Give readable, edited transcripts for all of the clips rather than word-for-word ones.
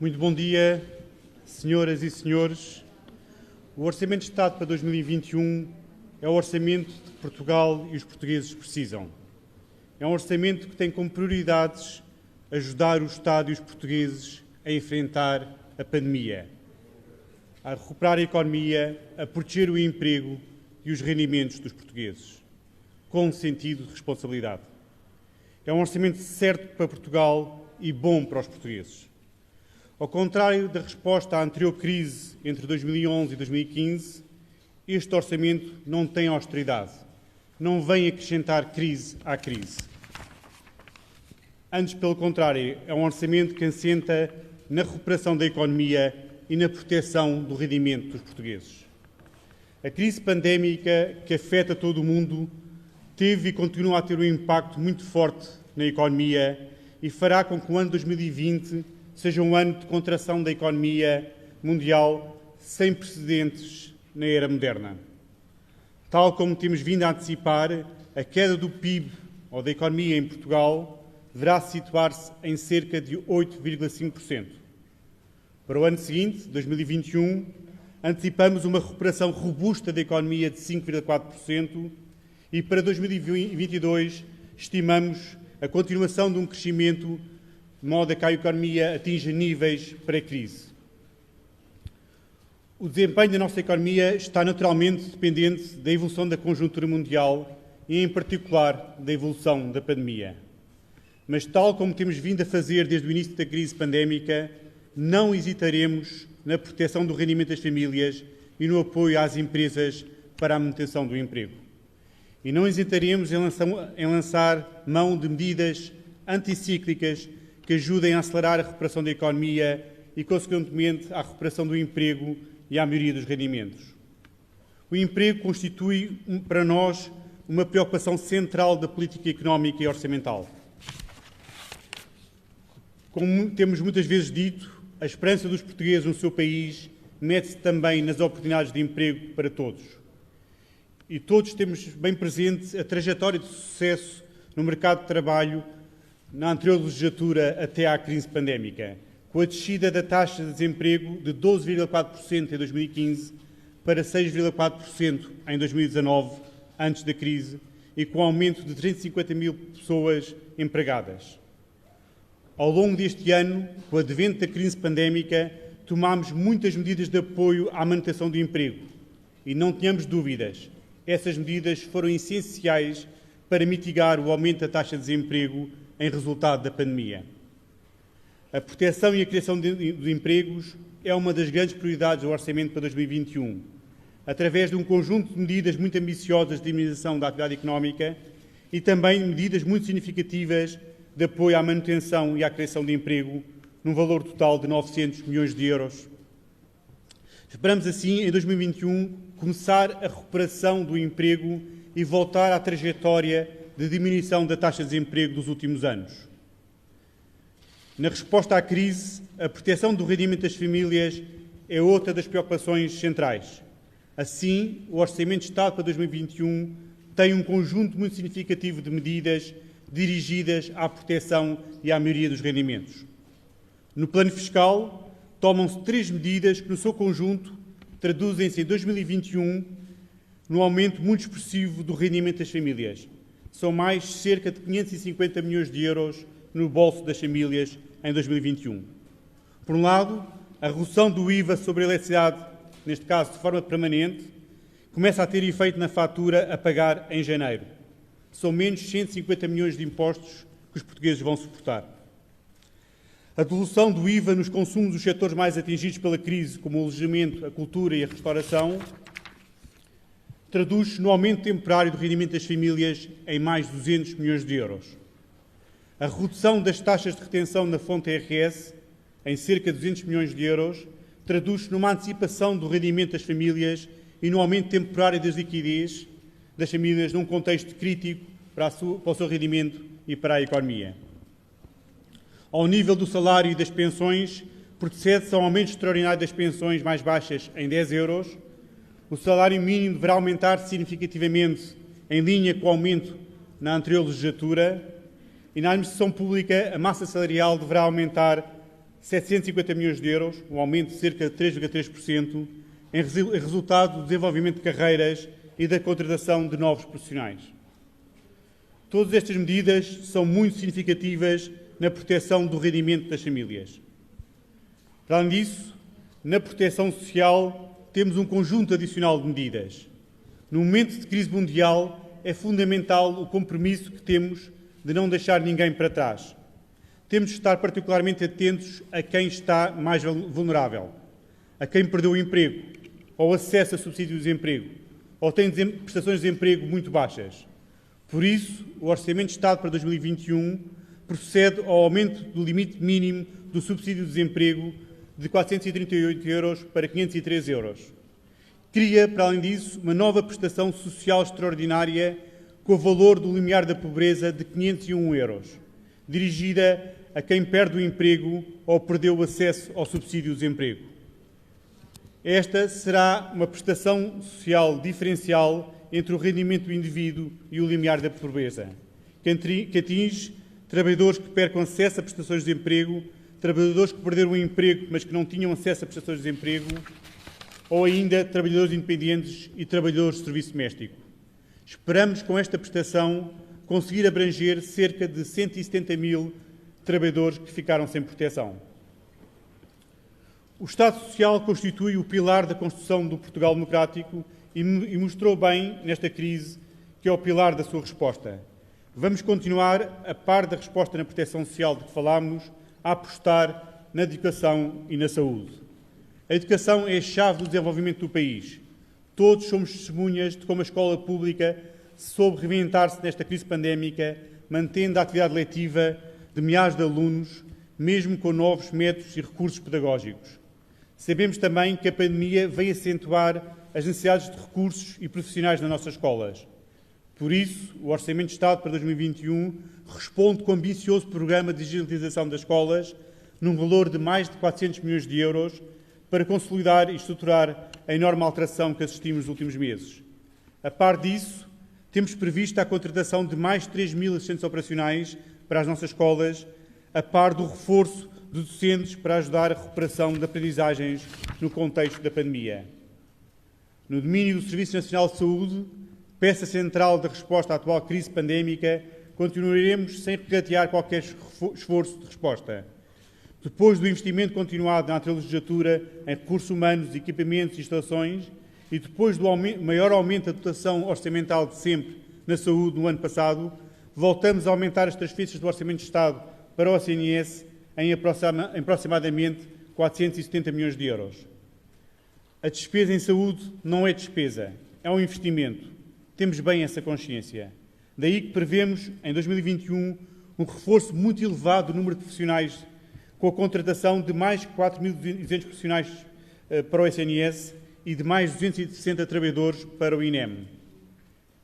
Muito bom dia, senhoras e senhores. O Orçamento de Estado para 2021 é o orçamento que Portugal e os portugueses precisam. É um orçamento que tem como prioridades ajudar o Estado e os portugueses a enfrentar a pandemia, a recuperar a economia, a proteger o emprego e os rendimentos dos portugueses, com sentido de responsabilidade. É um orçamento certo para Portugal e bom para os portugueses. Ao contrário da resposta à anterior crise entre 2011 e 2015, este orçamento não tem austeridade, não vem acrescentar crise à crise. Antes, pelo contrário, é um orçamento que assenta na recuperação da economia e na proteção do rendimento dos portugueses. A crise pandémica que afeta todo o mundo teve e continua a ter um impacto muito forte na economia e fará com que o ano 2020 seja um ano de contração da economia mundial sem precedentes na era moderna. Tal como temos vindo a antecipar, a queda do PIB ou da economia em Portugal deverá situar-se em cerca de 8,5%. Para o ano seguinte, 2021, antecipamos uma recuperação robusta da economia de 5,4% e para 2022 estimamos a continuação de um crescimento de modo a que a economia atinja níveis pré-crise. O desempenho da nossa economia está naturalmente dependente da evolução da conjuntura mundial e, em particular, da evolução da pandemia. Mas, tal como temos vindo a fazer desde o início da crise pandémica, não hesitaremos na proteção do rendimento das famílias e no apoio às empresas para a manutenção do emprego. E não hesitaremos em lançar mão de medidas anticíclicas que ajudem a acelerar a recuperação da economia e, consequentemente, à recuperação do emprego e à melhoria dos rendimentos. O emprego constitui, para nós, uma preocupação central da política económica e orçamental. Como temos muitas vezes dito, a esperança dos portugueses no seu país mede-se também nas oportunidades de emprego para todos. E todos temos bem presente a trajetória de sucesso no mercado de trabalho na anterior legislatura até à crise pandémica, com a descida da taxa de desemprego de 12,4% em 2015 para 6,4% em 2019, antes da crise, e com aumento de 350 mil pessoas empregadas. Ao longo deste ano, com o advento da crise pandémica, tomámos muitas medidas de apoio à manutenção do emprego. E não tenhamos dúvidas, essas medidas foram essenciais para mitigar o aumento da taxa de desemprego em resultado da pandemia. A proteção e a criação de empregos é uma das grandes prioridades do Orçamento para 2021, através de um conjunto de medidas muito ambiciosas de dinamização da atividade económica e também medidas muito significativas de apoio à manutenção e à criação de emprego, num valor total de 900 milhões de euros. Esperamos assim, em 2021, começar a recuperação do emprego e voltar à trajetória de diminuição da taxa de desemprego dos últimos anos. Na resposta à crise, a proteção do rendimento das famílias é outra das preocupações centrais. Assim, o Orçamento de Estado para 2021 tem um conjunto muito significativo de medidas dirigidas à proteção e à melhoria dos rendimentos. No plano fiscal, tomam-se 3 medidas que, no seu conjunto, traduzem-se em 2021 num aumento muito expressivo do rendimento das famílias. São mais cerca de 550 milhões de euros no bolso das famílias em 2021. Por um lado, a redução do IVA sobre a eletricidade, neste caso de forma permanente, começa a ter efeito na fatura a pagar em janeiro. São menos 150 milhões de impostos que os portugueses vão suportar. A devolução do IVA nos consumos dos setores mais atingidos pela crise, como o alojamento, a cultura e a restauração, traduz-se no aumento temporário do rendimento das famílias em mais de 200 milhões de euros. A redução das taxas de retenção na fonte IRS, em cerca de 200 milhões de euros, traduz-se numa antecipação do rendimento das famílias e no aumento temporário das liquidez das famílias num contexto crítico para o seu rendimento e para a economia. Ao nível do salário e das pensões, procede-se a um aumento extraordinário das pensões mais baixas em 10 euros. O salário mínimo deverá aumentar significativamente em linha com o aumento na anterior legislatura e na administração pública a massa salarial deverá aumentar 750 milhões de euros, um aumento de cerca de 3,3%, em resultado do desenvolvimento de carreiras e da contratação de novos profissionais. Todas estas medidas são muito significativas na proteção do rendimento das famílias. Para além disso, na proteção social, temos um conjunto adicional de medidas. No momento de crise mundial, é fundamental o compromisso que temos de não deixar ninguém para trás. Temos de estar particularmente atentos a quem está mais vulnerável, a quem perdeu o emprego, ou acesso a subsídio de desemprego, ou tem prestações de desemprego muito baixas. Por isso, o Orçamento de Estado para 2021 procede ao aumento do limite mínimo do subsídio de desemprego de 438 euros para 503 euros. Cria, para além disso, uma nova prestação social extraordinária com o valor do limiar da pobreza de 501 euros, dirigida a quem perde o emprego ou perdeu o acesso ao subsídio de desemprego. Esta será uma prestação social diferencial entre o rendimento do indivíduo e o limiar da pobreza, que atinge trabalhadores que percam acesso a prestações de desemprego, trabalhadores que perderam o emprego, mas que não tinham acesso a prestações de desemprego, ou ainda trabalhadores independentes e trabalhadores de serviço doméstico. Esperamos, com esta prestação, conseguir abranger cerca de 170 mil trabalhadores que ficaram sem proteção. O Estado Social constitui o pilar da construção do Portugal democrático e mostrou bem, nesta crise, que é o pilar da sua resposta. Vamos continuar, a par da resposta na proteção social de que falámos, a apostar na educação e na saúde. A educação é a chave do desenvolvimento do país. Todos somos testemunhas de como a escola pública soube reinventar-se nesta crise pandémica, mantendo a atividade letiva de milhares de alunos, mesmo com novos métodos e recursos pedagógicos. Sabemos também que a pandemia veio acentuar as necessidades de recursos e profissionais nas nossas escolas. Por isso, o Orçamento de Estado para 2021 responde com um ambicioso programa de digitalização das escolas, num valor de mais de 400 milhões de euros, para consolidar e estruturar a enorme alteração que assistimos nos últimos meses. A par disso, temos previsto a contratação de mais de 3.000 assistentes operacionais para as nossas escolas, a par do reforço de docentes para ajudar a recuperação de aprendizagens no contexto da pandemia. No domínio do Serviço Nacional de Saúde, peça central da resposta à atual crise pandémica, continuaremos sem regatear qualquer esforço de resposta. Depois do investimento continuado na anterior legislatura em recursos humanos, equipamentos e instalações, e depois do maior aumento da dotação orçamental de sempre na saúde no ano passado, voltamos a aumentar as transferências do Orçamento de Estado para o SNS em aproximadamente 470 milhões de euros. A despesa em saúde não é despesa, é um investimento. Temos bem essa consciência. Daí que prevemos, em 2021, um reforço muito elevado do número de profissionais, com a contratação de mais de 4.200 profissionais para o SNS e de mais de 260 trabalhadores para o INEM.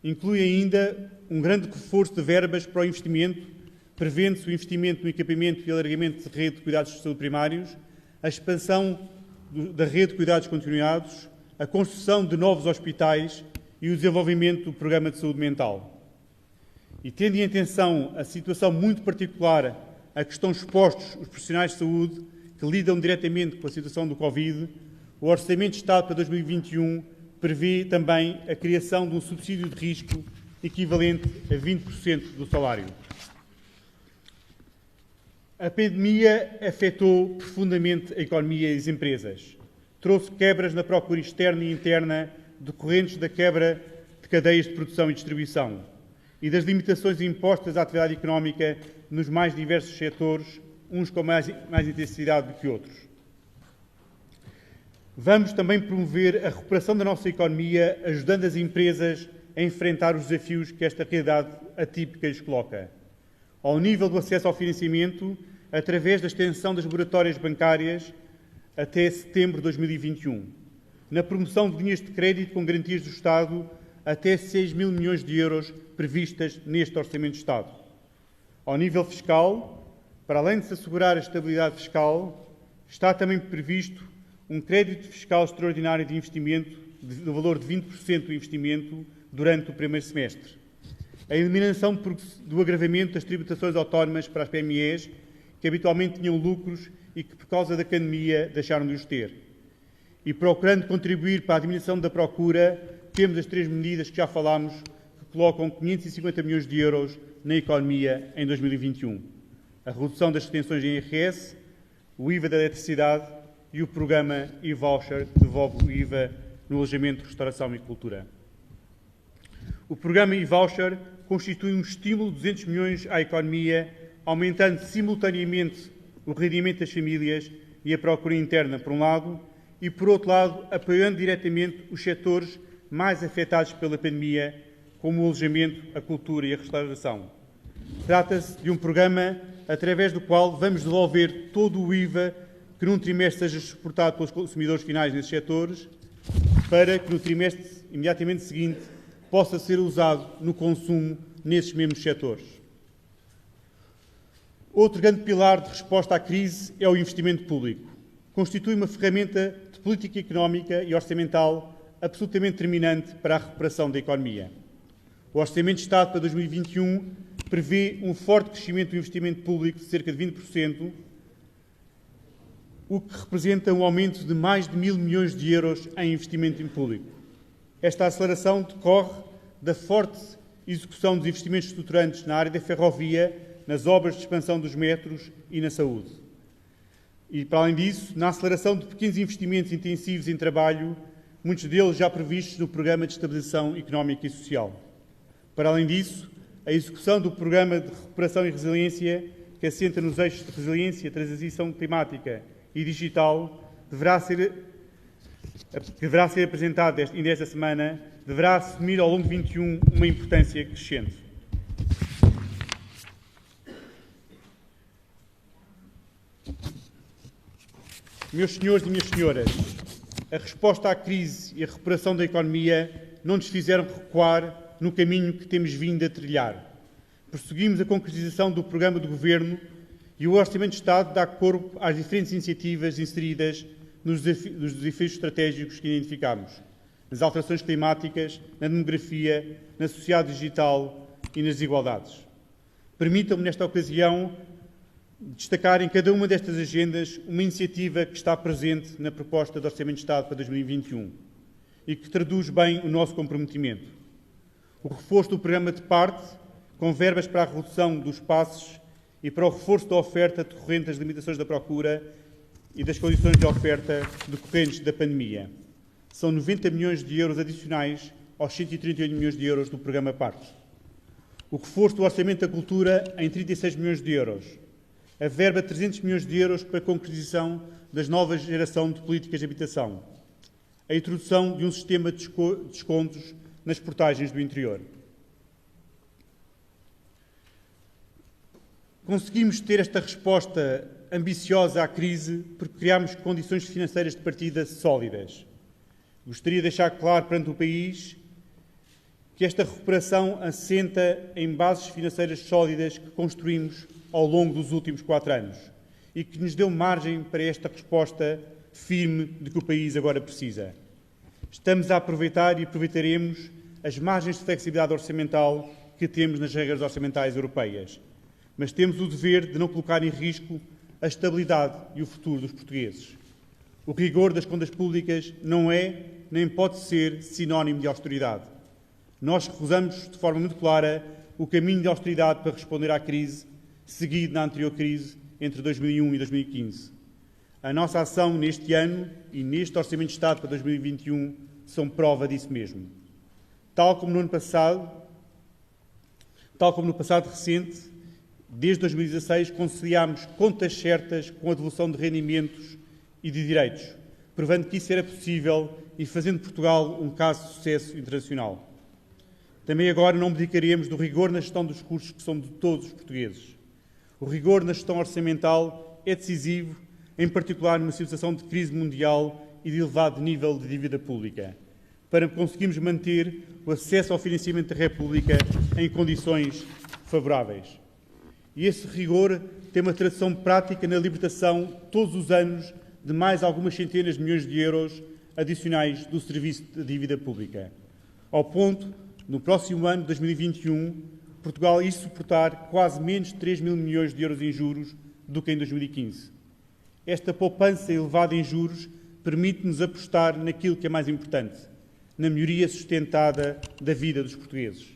Inclui ainda um grande reforço de verbas para o investimento, prevendo-se o investimento no equipamento e alargamento de rede de cuidados de saúde primários, a expansão da rede de cuidados continuados, a construção de novos hospitais e o desenvolvimento do programa de saúde mental. E tendo em atenção a situação muito particular a que estão expostos os profissionais de saúde que lidam diretamente com a situação do Covid, o Orçamento de Estado para 2021 prevê também a criação de um subsídio de risco equivalente a 20% do salário. A pandemia afetou profundamente a economia e as empresas. Trouxe quebras na procura externa e interna decorrentes da quebra de cadeias de produção e distribuição e das limitações impostas à atividade económica nos mais diversos setores, uns com mais intensidade do que outros. Vamos também promover a recuperação da nossa economia, ajudando as empresas a enfrentar os desafios que esta realidade atípica lhes coloca. Ao nível do acesso ao financiamento, através da extensão das moratórias bancárias até setembro de 2021, na promoção de linhas de crédito com garantias do Estado até 6.000 milhões de euros previstas neste Orçamento de Estado. Ao nível fiscal, para além de se assegurar a estabilidade fiscal, está também previsto um crédito fiscal extraordinário de investimento no valor de 20% do investimento durante o primeiro semestre. A eliminação do agravamento das tributações autónomas para as PMEs, que habitualmente tinham lucros e que, por causa da pandemia, deixaram de os ter. E procurando contribuir para a diminuição da procura, temos as 3 medidas que já falámos, que colocam 550 milhões de euros na economia em 2021. A redução das retenções em IRS, o IVA da eletricidade e o programa e-voucher, que devolve o IVA no alojamento, restauração e cultura. O programa e-voucher constitui um estímulo de 200 milhões à economia, aumentando simultaneamente o rendimento das famílias e a procura interna, por um lado, e, por outro lado, apoiando diretamente os setores mais afetados pela pandemia, como o alojamento, a cultura e a restauração. Trata-se de um programa através do qual vamos devolver todo o IVA que num trimestre seja suportado pelos consumidores finais nesses setores, para que no trimestre imediatamente seguinte possa ser usado no consumo nesses mesmos setores. Outro grande pilar de resposta à crise é o investimento público. Constitui uma ferramenta de política económica e orçamental absolutamente determinante para a recuperação da economia. O Orçamento de Estado para 2021 prevê um forte crescimento do investimento público de cerca de 20%, o que representa um aumento de mais de 1.000 milhões de euros em investimento público. Esta aceleração decorre da forte execução dos investimentos estruturantes na área da ferrovia, nas obras de expansão dos metros e na saúde. E, para além disso, na aceleração de pequenos investimentos intensivos em trabalho, muitos deles já previstos no Programa de Estabilização Económica e Social. Para além disso, a execução do Programa de Recuperação e Resiliência, que assenta nos eixos de resiliência, transição climática e digital, deverá ser apresentado ainda esta semana, deverá assumir ao longo de 2021 uma importância crescente. Meus senhores e minhas senhoras, a resposta à crise e a recuperação da economia não nos fizeram recuar no caminho que temos vindo a trilhar. Prosseguimos a concretização do programa do Governo e o Orçamento de Estado dá corpo às diferentes iniciativas inseridas nos desafios estratégicos que identificamos, nas alterações climáticas, na demografia, na sociedade digital e nas desigualdades. Permitam-me, nesta ocasião, destacar em cada uma destas agendas uma iniciativa que está presente na proposta de Orçamento de Estado para 2021 e que traduz bem o nosso comprometimento. O reforço do programa de parte, com verbas para a redução dos passos e para o reforço da oferta decorrente das limitações da procura e das condições de oferta decorrentes da pandemia. São 90 milhões de euros adicionais aos 138 milhões de euros do programa parte. O reforço do orçamento da cultura em 36 milhões de euros. A verba de 300 milhões de euros para a concretização das novas geração de políticas de habitação. A introdução de um sistema de descontos nas portagens do interior. Conseguimos ter esta resposta ambiciosa à crise porque criámos condições financeiras de partida sólidas. Gostaria de deixar claro perante o país que esta recuperação assenta em bases financeiras sólidas que construímos ao longo dos últimos 4 anos e que nos deu margem para esta resposta firme de que o país agora precisa. Estamos a aproveitar e aproveitaremos as margens de flexibilidade orçamental que temos nas regras orçamentais europeias, mas temos o dever de não colocar em risco a estabilidade e o futuro dos portugueses. O rigor das contas públicas não é, nem pode ser, sinónimo de austeridade. Nós recusamos, de forma muito clara, o caminho de austeridade para responder à crise, seguido na anterior crise, entre 2001 e 2015. A nossa ação neste ano e neste Orçamento de Estado para 2021 são prova disso mesmo. Tal como no passado recente, desde 2016, conciliámos contas certas com a devolução de rendimentos e de direitos, provando que isso era possível e fazendo Portugal um caso de sucesso internacional. Também agora não abdicaremos do rigor na gestão dos recursos que são de todos os portugueses. O rigor na gestão orçamental é decisivo, em particular numa situação de crise mundial e de elevado nível de dívida pública, para conseguirmos manter o acesso ao financiamento da República em condições favoráveis. E esse rigor tem uma tradução prática na libertação, todos os anos, de mais algumas centenas de milhões de euros adicionais do serviço de dívida pública. Ao ponto, no próximo ano, 2021, Portugal ia suportar quase menos de 3.000 milhões de euros em juros do que em 2015. Esta poupança elevada em juros permite-nos apostar naquilo que é mais importante, na melhoria sustentada da vida dos portugueses.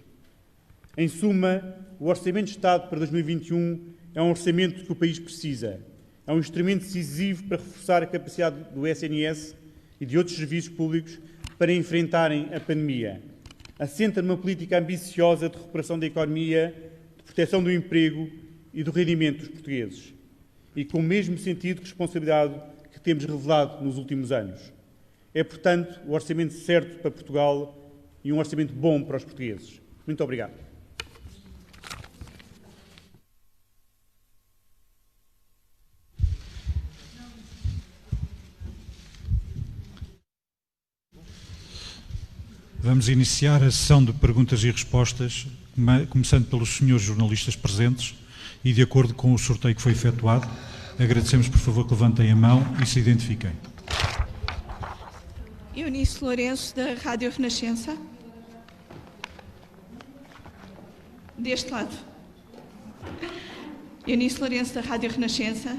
Em suma, o Orçamento de Estado para 2021 é um orçamento que o país precisa. É um instrumento decisivo para reforçar a capacidade do SNS e de outros serviços públicos para enfrentarem a pandemia. Assenta numa política ambiciosa de recuperação da economia, de proteção do emprego e do rendimento dos portugueses. E com o mesmo sentido de responsabilidade que temos revelado nos últimos anos. É, portanto, o orçamento certo para Portugal e um orçamento bom para os portugueses. Muito obrigado. Vamos iniciar a sessão de perguntas e respostas, começando pelos senhores jornalistas presentes e de acordo com o sorteio que foi efetuado, agradecemos, por favor, que levantem a mão e se identifiquem. Eunice Lourenço, da Rádio Renascença. Deste lado. Eunice Lourenço, da Rádio Renascença.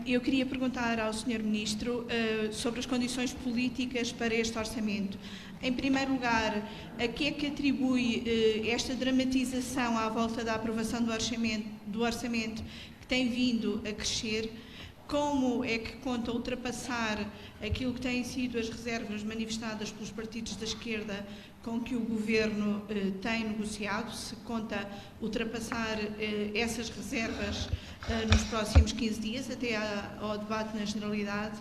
Eu queria perguntar ao Sr. Ministro sobre as condições políticas para este orçamento. Em primeiro lugar, a que é que atribui esta dramatização à volta da aprovação do orçamento que tem vindo a crescer? Como é que conta ultrapassar aquilo que têm sido as reservas manifestadas pelos partidos da esquerda com que o Governo tem negociado? Se conta ultrapassar essas reservas nos próximos 15 dias, até ao debate na Generalidade?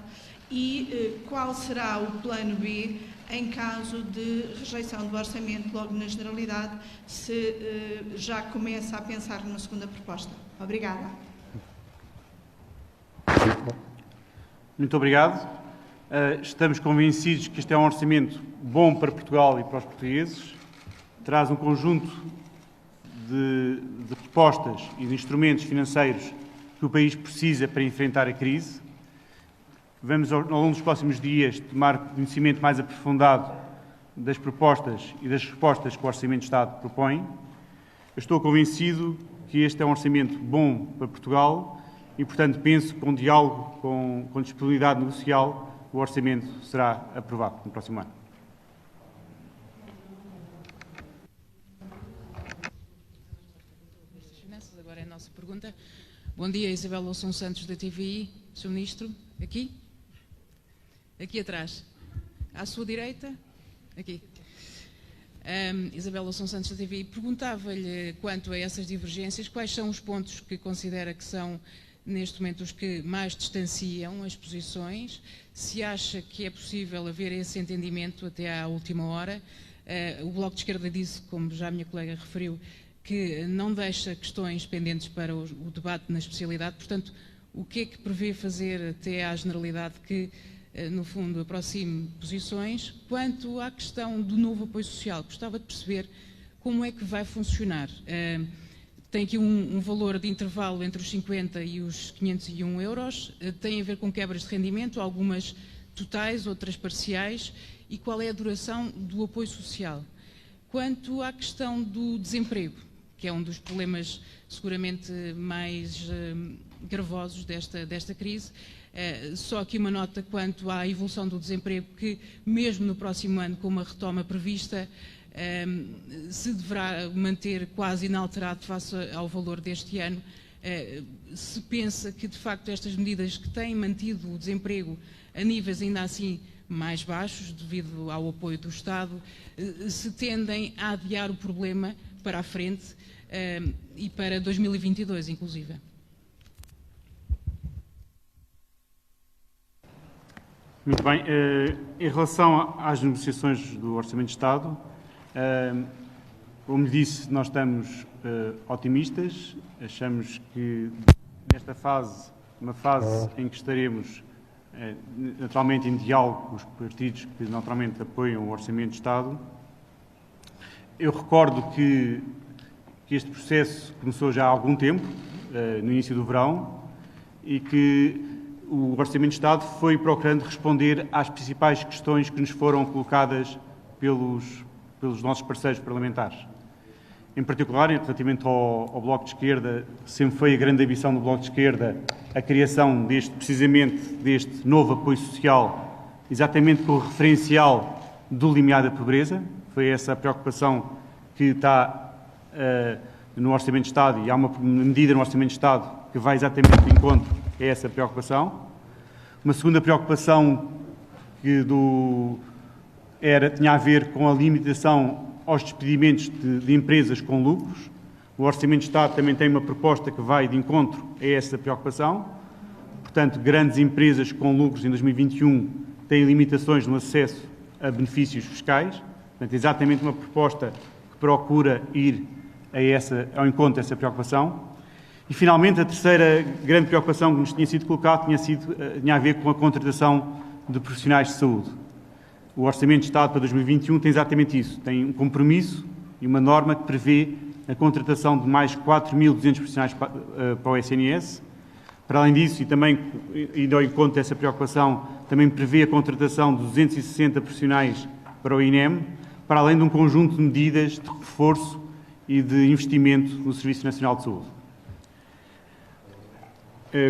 E qual será o plano B em caso de rejeição do orçamento logo na Generalidade, se já começa a pensar numa segunda proposta? Obrigada. Muito obrigado. Estamos convencidos que este é um orçamento bom para Portugal e para os portugueses. Traz um conjunto de propostas e de instrumentos financeiros que o país precisa para enfrentar a crise. Vamos, ao longo dos próximos dias, tomar conhecimento mais aprofundado das propostas e das respostas que o Orçamento de Estado propõe. Eu estou convencido que este é um orçamento bom para Portugal e, portanto, penso que com diálogo, com disponibilidade negocial, o orçamento será aprovado no próximo ano. Agora é a nossa pergunta. Bom dia, Isabel Loução Santos, da TVI. Sr. Ministro, aqui? Aqui atrás. À sua direita? Aqui. Isabel Loução Santos, da TVI. Perguntava-lhe, quanto a essas divergências, quais são os pontos que considera que são, neste momento, os que mais distanciam as posições, se acha que é possível haver esse entendimento até à última hora. O Bloco de Esquerda disse, como já a minha colega referiu, que não deixa questões pendentes para o debate na especialidade. Portanto, o que é que prevê fazer até à Generalidade que, no fundo, aproxime posições? Quanto à questão do novo apoio social, gostava de perceber como é que vai funcionar. Tem aqui um valor de intervalo entre os 50 e os 501 euros, tem a ver com quebras de rendimento, algumas totais, outras parciais, e qual é a duração do apoio social. Quanto à questão do desemprego, que é um dos problemas seguramente mais gravosos desta crise, só aqui uma nota quanto à evolução do desemprego, que mesmo no próximo ano, com uma retoma prevista, se deverá manter quase inalterado face ao valor deste ano. Se pensa que, de facto, estas medidas que têm mantido o desemprego a níveis ainda assim mais baixos, devido ao apoio do Estado, se tendem a adiar o problema para a frente e para 2022, inclusive. Muito bem. Em relação às negociações do Orçamento de Estado, como disse, nós estamos otimistas. Achamos que nesta fase, uma fase em que estaremos naturalmente em diálogo com os partidos que naturalmente apoiam o Orçamento de Estado. Eu recordo que este processo começou já há algum tempo, no início do verão, e que o Orçamento de Estado foi procurando responder às principais questões que nos foram colocadas pelos nossos parceiros parlamentares. Em particular, relativamente ao Bloco de Esquerda, sempre foi a grande ambição do Bloco de Esquerda a criação precisamente deste novo apoio social, exatamente com o referencial do limiar da pobreza. Foi essa a preocupação que está no Orçamento de Estado, e há uma medida no Orçamento de Estado que vai exatamente de encontro a essa preocupação. Uma segunda preocupação tinha a ver com a limitação aos despedimentos de empresas com lucros. O Orçamento de Estado também tem uma proposta que vai de encontro a essa preocupação. Portanto, grandes empresas com lucros em 2021 têm limitações no acesso a benefícios fiscais. Portanto, é exatamente uma proposta que procura ir ao encontro dessa preocupação. E, finalmente, a terceira grande preocupação que nos tinha sido colocada tinha a ver com a contratação de profissionais de saúde. O Orçamento de Estado para 2021 tem exatamente isso. Tem um compromisso e uma norma que prevê a contratação de mais 4.200 profissionais para o SNS. Para além disso, e também indo ao encontro dessa preocupação, também prevê a contratação de 260 profissionais para o INEM, para além de um conjunto de medidas de reforço e de investimento no Serviço Nacional de Saúde.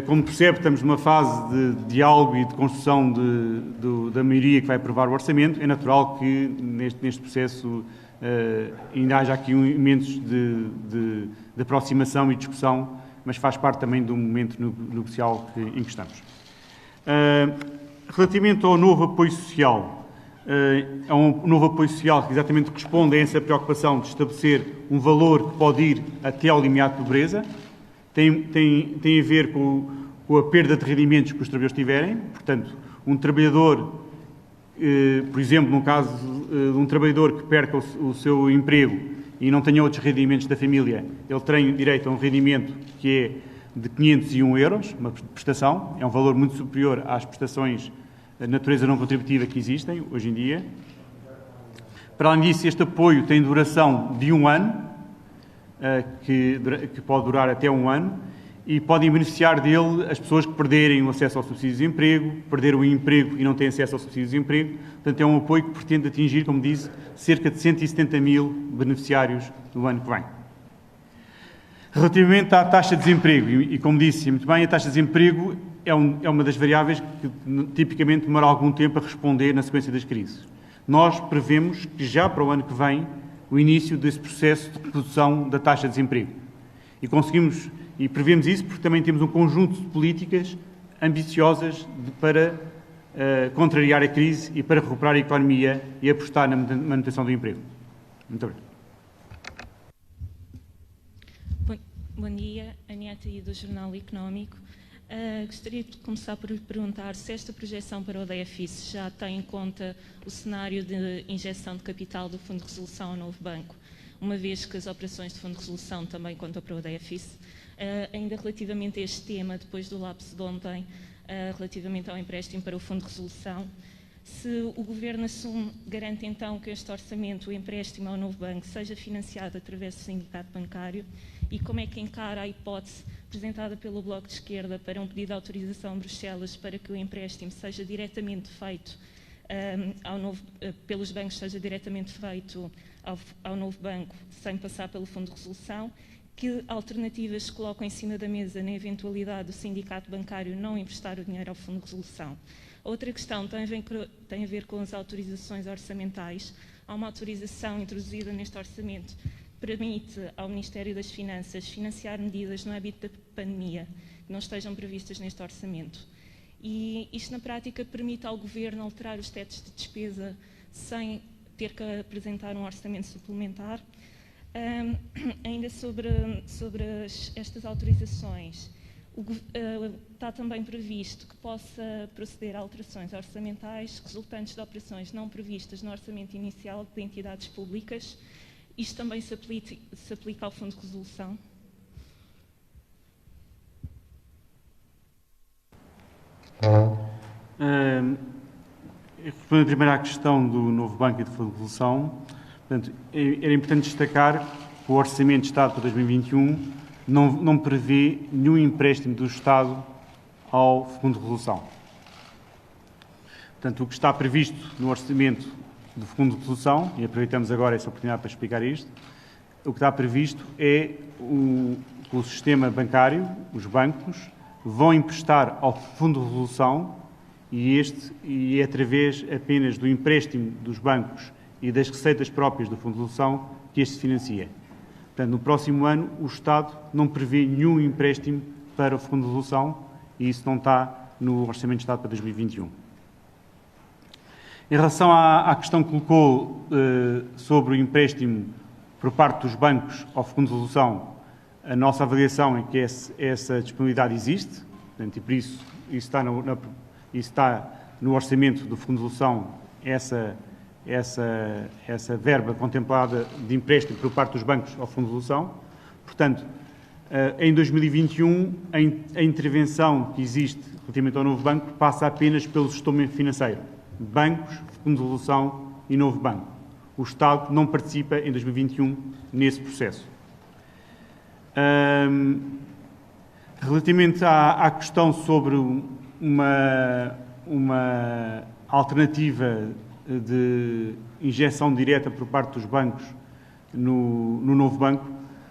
Como percebe, estamos numa fase de diálogo e de construção da maioria que vai aprovar o orçamento. É natural que neste processo ainda haja aqui elementos de aproximação e discussão, mas faz parte também do momento negocial em que estamos. Relativamente ao novo apoio social, é um novo apoio social que exatamente responde a essa preocupação de estabelecer um valor que pode ir até ao limiar de pobreza. Tem a ver com a perda de rendimentos que os trabalhadores tiverem. Portanto, um trabalhador, por exemplo, no caso de um trabalhador que perca o seu emprego e não tenha outros rendimentos da família, ele tem direito a um rendimento que é de 501 euros, uma prestação. É um valor muito superior às prestações de natureza não contributiva que existem hoje em dia. Para além disso, este apoio tem duração de 1 ano, que pode durar até 1 ano, e podem beneficiar dele as pessoas que perderem o acesso ao subsídio de desemprego, perderam o emprego e não têm acesso ao subsídio de desemprego. Portanto, é um apoio que pretende atingir, como disse, cerca de 170 mil beneficiários no ano que vem. Relativamente à taxa de desemprego, e como disse muito bem, a taxa de desemprego é uma das variáveis que tipicamente demora algum tempo a responder na sequência das crises. Nós prevemos que já para o ano que vem o início desse processo de redução da taxa de desemprego. E prevemos isso porque também temos um conjunto de políticas ambiciosas para contrariar a crise e para recuperar a economia e apostar na manutenção do emprego. Muito obrigado. Bom dia, Anieta aí do Jornal Económico. Gostaria de começar por lhe perguntar se esta projeção para o DFIS já tem em conta o cenário de injeção de capital do Fundo de Resolução ao novo banco, uma vez que as operações de Fundo de Resolução também contam para o DFIS. Ainda relativamente a este tema, depois do lapso de ontem, relativamente ao empréstimo para o Fundo de Resolução, se o Governo garante então que este orçamento, o empréstimo ao novo banco, seja financiado através do sindicato bancário, e como é que encara a hipótese apresentada pelo Bloco de Esquerda para um pedido de autorização a Bruxelas para que o empréstimo seja diretamente feito pelos bancos, seja diretamente feito ao novo banco, sem passar pelo Fundo de Resolução? Que alternativas se colocam em cima da mesa na eventualidade do sindicato bancário não emprestar o dinheiro ao Fundo de Resolução? Outra questão tem a ver com as autorizações orçamentais. Há uma autorização introduzida neste orçamento que permite ao Ministério das Finanças financiar medidas no âmbito da pandemia que não estejam previstas neste orçamento. E isto, na prática, permite ao Governo alterar os tetos de despesa sem ter que apresentar um orçamento suplementar. Ainda sobre estas autorizações, está também previsto que possa proceder a alterações orçamentais resultantes de operações não previstas no orçamento inicial de entidades públicas. Isto também se aplica ao Fundo de Resolução? Respondendo primeiro à questão do novo banco e do Fundo de Resolução, portanto, era importante destacar que o Orçamento de Estado para 2021 não prevê nenhum empréstimo do Estado ao Fundo de Resolução. Portanto, o que está previsto no Orçamento do Fundo de Resolução, e aproveitamos agora essa oportunidade para explicar isto, o que está previsto é o sistema bancário, os bancos, vão emprestar ao Fundo de Resolução e é através apenas do empréstimo dos bancos e das receitas próprias do Fundo de Resolução que este se financia. Portanto, no próximo ano, o Estado não prevê nenhum empréstimo para o Fundo de Resolução e isso não está no Orçamento de Estado para 2021. Em relação à questão que colocou sobre o empréstimo por parte dos bancos ao Fundo de Resolução, a nossa avaliação é que essa disponibilidade existe, portanto, e por isso está no orçamento do Fundo de Resolução essa verba contemplada de empréstimo por parte dos bancos ao Fundo de Resolução. Portanto, em 2021, a intervenção que existe relativamente ao novo banco passa apenas pelo sistema financeiro. Bancos, Fundo de Resolução e novo banco. O Estado não participa em 2021 nesse processo. Relativamente à questão sobre uma alternativa de injeção direta por parte dos bancos no novo banco,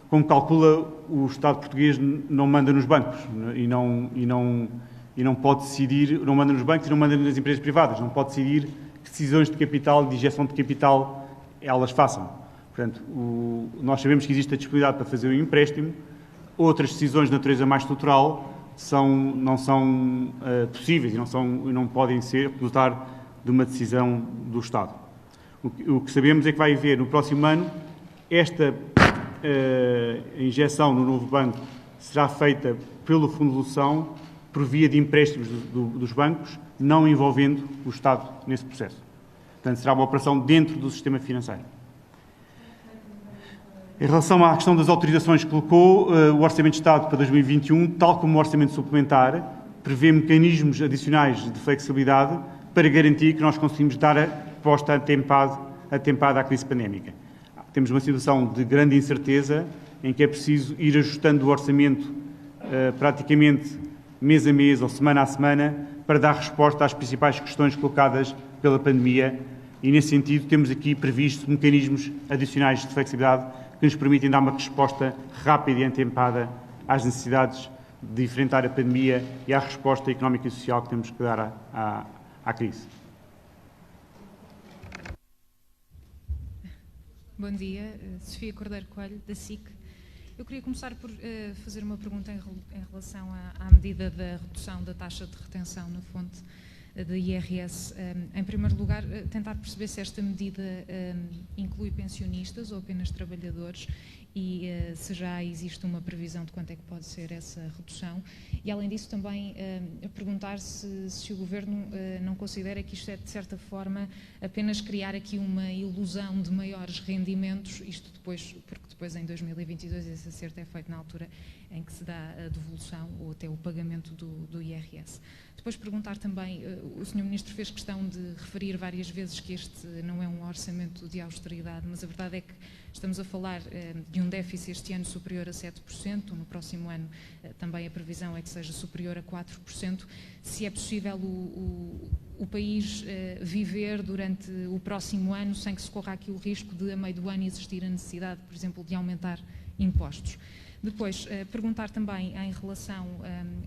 como calcula, o Estado português não manda nos bancos e não pode decidir, não manda nos bancos e não manda nas empresas privadas, não pode decidir que decisões de capital, de injeção de capital, elas façam. Portanto, nós sabemos que existe a disponibilidade para fazer um empréstimo, outras decisões de natureza mais estrutural não são possíveis e não podem ser resultar de uma decisão do Estado. O que sabemos é que vai haver no próximo ano esta injeção no novo banco será feita pelo Fundo de Resolução por via de empréstimos dos bancos, não envolvendo o Estado nesse processo. Portanto, será uma operação dentro do sistema financeiro. Em relação à questão das autorizações que colocou, o Orçamento de Estado para 2021, tal como o Orçamento Suplementar, prevê mecanismos adicionais de flexibilidade para garantir que nós conseguimos dar a resposta atempada à crise pandémica. Temos uma situação de grande incerteza em que é preciso ir ajustando o orçamento praticamente mês a mês ou semana a semana para dar resposta às principais questões colocadas pela pandemia e, nesse sentido, temos aqui previsto mecanismos adicionais de flexibilidade que nos permitem dar uma resposta rápida e atempada às necessidades de enfrentar a pandemia e à resposta económica e social que temos que dar à crise. Bom dia, Sofia Cordeiro Coelho, da SIC. Eu queria começar por fazer uma pergunta em relação à medida da redução da taxa de retenção na fonte da IRS. Em primeiro lugar, tentar perceber se esta medida inclui pensionistas ou apenas trabalhadores e se já existe uma previsão de quanto é que pode ser essa redução. E, além disso, também perguntar se o Governo não considera que isto é, de certa forma, apenas criar aqui uma ilusão de maiores rendimentos, isto depois, porque depois, em 2022, esse acerto é feito na altura em que se dá a devolução ou até o pagamento do IRS. Depois perguntar também, o Sr. Ministro fez questão de referir várias vezes que este não é um orçamento de austeridade, mas a verdade é que estamos a falar de um déficit este ano superior a 7%, no próximo ano também a previsão é que seja superior a 4%. Se é possível o país viver durante o próximo ano sem que se corra aqui o risco de, a meio do ano, existir a necessidade, por exemplo, de aumentar impostos. Depois, perguntar também em relação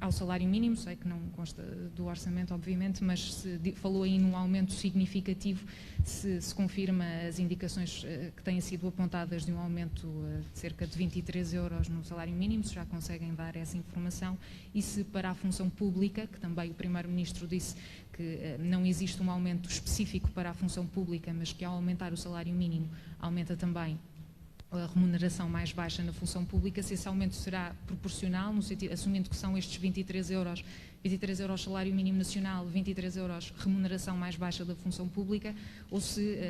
ao salário mínimo, sei que não consta do orçamento, obviamente, mas se falou aí num aumento significativo, se confirma as indicações que têm sido apontadas de um aumento de cerca de 23 euros no salário mínimo, se já conseguem dar essa informação, e se para a função pública, que também o Primeiro-Ministro disse que não existe um aumento específico para a função pública, mas que ao aumentar o salário mínimo aumenta também a remuneração mais baixa na função pública, se esse aumento será proporcional, no sentido, assumindo que são estes 23 euros salário mínimo nacional, 23 euros remuneração mais baixa da função pública, ou se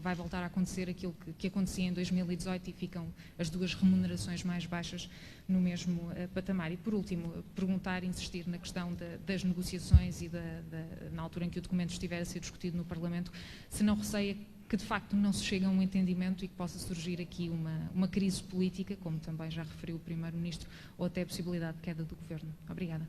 vai voltar a acontecer aquilo que acontecia em 2018 e ficam as duas remunerações mais baixas no mesmo patamar. E, por último, perguntar, insistir na questão das negociações e na altura em que o documento estiver a ser discutido no Parlamento, se não receia que de facto não se chegue a um entendimento e que possa surgir aqui uma crise política, como também já referiu o Primeiro-Ministro, ou até a possibilidade de queda do Governo. Obrigada.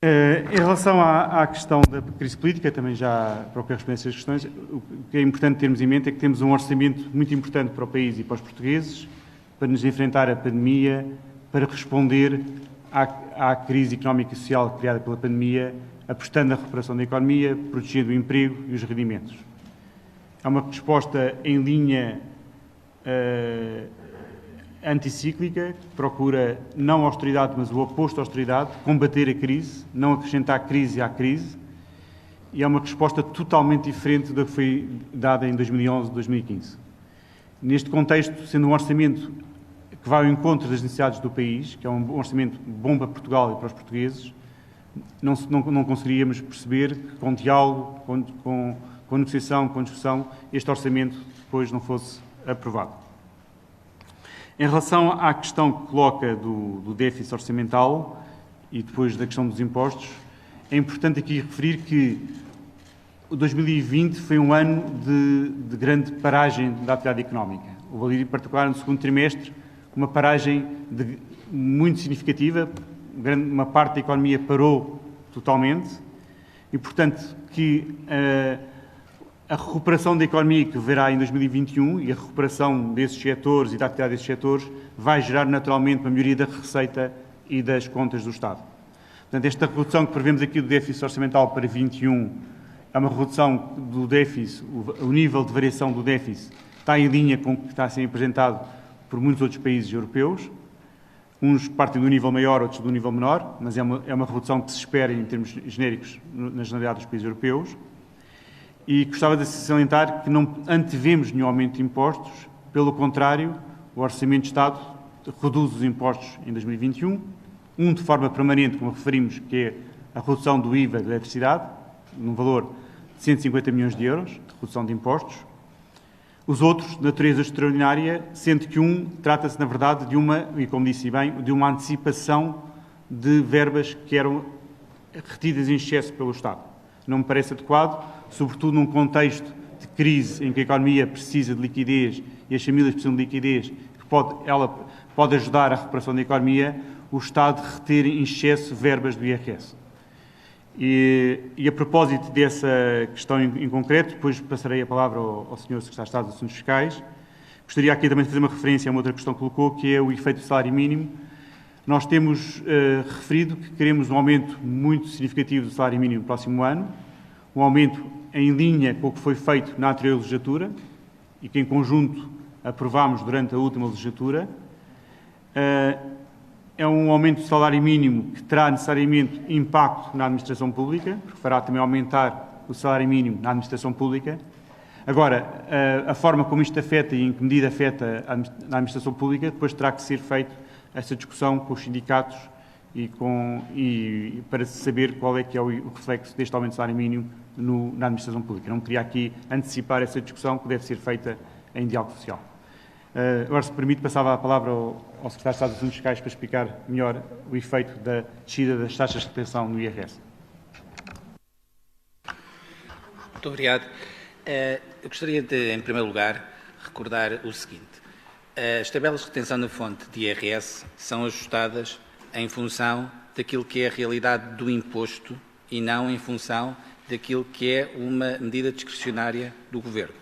Em relação à questão da crise política, também já procurei responder essas questões. O que é importante termos em mente é que temos um orçamento muito importante para o país e para os portugueses, para nos enfrentar a pandemia, para responder à crise económica e social criada pela pandemia, apostando na recuperação da economia, protegendo o emprego e os rendimentos. É uma resposta em linha anticíclica, que procura não a austeridade, mas o oposto à austeridade, combater a crise, não acrescentar crise à crise, e é uma resposta totalmente diferente da que foi dada em 2011 e 2015. Neste contexto, sendo um orçamento que vai ao encontro das necessidades do país, que é um orçamento bom para Portugal e para os portugueses, não conseguiríamos perceber que com diálogo, com negociação, com discussão, este orçamento depois não fosse aprovado. Em relação à questão que coloca do déficit orçamental e depois da questão dos impostos, é importante aqui referir que o 2020 foi um ano de grande paragem da atividade económica. Houve ali, em particular, no segundo trimestre, uma paragem muito significativa, uma parte da economia parou totalmente e, portanto, que a recuperação da economia que verá em 2021 e a recuperação desses setores e da atividade desses setores vai gerar naturalmente uma melhoria da receita e das contas do Estado. Portanto, esta redução que prevemos aqui do déficit orçamental para 21 é uma redução do déficit, o nível de variação do déficit está em linha com o que está a ser apresentado por muitos outros países europeus. Uns partem do nível maior, outros do nível menor, mas é uma redução que se espera em termos genéricos na generalidade dos países europeus. E gostava de salientar que não antevemos nenhum aumento de impostos, pelo contrário, o Orçamento de Estado reduz os impostos em 2021, de forma permanente, como referimos, que é a redução do IVA da eletricidade, num valor de 150 milhões de euros, de redução de impostos. Os outros, de natureza extraordinária, sendo que trata-se, na verdade, de e como disse bem, de uma antecipação de verbas que eram retidas em excesso pelo Estado. Não me parece adequado, sobretudo num contexto de crise em que a economia precisa de liquidez e as famílias precisam de liquidez, que ela pode ajudar à recuperação da economia, o Estado reter em excesso verbas do IRS. E a propósito dessa questão em concreto, depois passarei a palavra ao Sr. Secretário de Estado dos Assuntos Fiscais, gostaria aqui também de fazer uma referência a uma outra questão que colocou, que é o efeito do salário mínimo. Nós temos referido que queremos um aumento muito significativo do salário mínimo no próximo ano, um aumento em linha com o que foi feito na anterior legislatura e que em conjunto aprovámos durante a última legislatura. É um aumento do salário mínimo que terá necessariamente impacto na administração pública, porque fará também aumentar o salário mínimo na administração pública. Agora, a forma como isto afeta e em que medida afeta na administração pública, depois terá que ser feita essa discussão com os sindicatos e para saber qual é que é o reflexo deste aumento do salário mínimo na administração pública. Não queria aqui antecipar essa discussão que deve ser feita em diálogo social. Agora, se permite, passava a palavra ao Secretário de Estado dos Assuntos Fiscais para explicar melhor o efeito da descida das taxas de retenção no IRS. Muito obrigado. Eu gostaria de, em primeiro lugar, recordar o seguinte. As tabelas de retenção na fonte de IRS são ajustadas em função daquilo que é a realidade do imposto e não em função daquilo que é uma medida discricionária do Governo.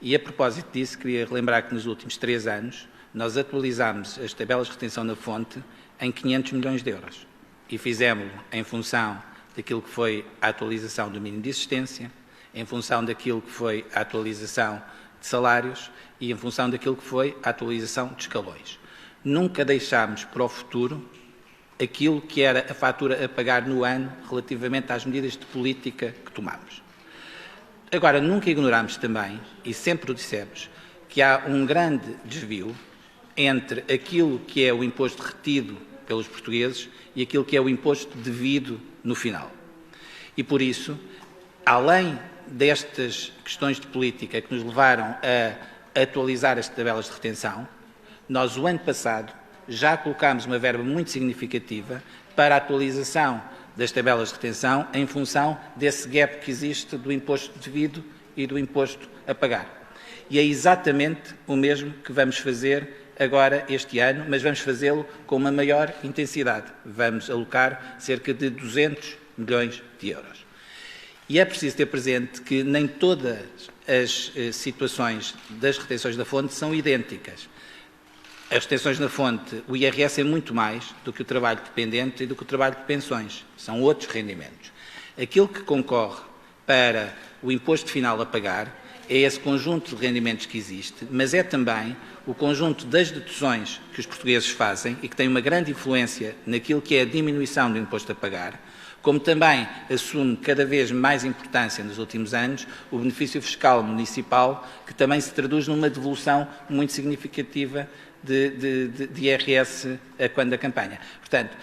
E, a propósito disso, queria relembrar que nos últimos 3 anos nós atualizámos as tabelas de retenção na fonte em 500 milhões de euros e fizemos-lo em função daquilo que foi a atualização do mínimo de existência, em função daquilo que foi a atualização de salários e em função daquilo que foi a atualização de escalões. Nunca deixámos para o futuro aquilo que era a fatura a pagar no ano relativamente às medidas de política que tomámos. Agora, nunca ignorámos também, e sempre o dissemos, que há um grande desvio entre aquilo que é o imposto retido pelos portugueses e aquilo que é o imposto devido no final. E por isso, além destas questões de política que nos levaram a atualizar as tabelas de retenção, nós, o ano passado, já colocámos uma verba muito significativa para a atualização das tabelas de retenção em função desse gap que existe do imposto devido e do imposto a pagar. E é exatamente o mesmo que vamos fazer agora este ano, mas vamos fazê-lo com uma maior intensidade. Vamos alocar cerca de 200 milhões de euros. E é preciso ter presente que nem todas as situações das retenções da fonte são idênticas. As retenções na fonte, o IRS é muito mais do que o trabalho dependente e do que o trabalho de pensões. São outros rendimentos. Aquilo que concorre para o imposto final a pagar é esse conjunto de rendimentos que existe, mas é também o conjunto das deduções que os portugueses fazem e que tem uma grande influência naquilo que é a diminuição do imposto a pagar, como também assume cada vez mais importância nos últimos anos o benefício fiscal municipal, que também se traduz numa devolução muito significativa de IRS quando a campanha. Portanto,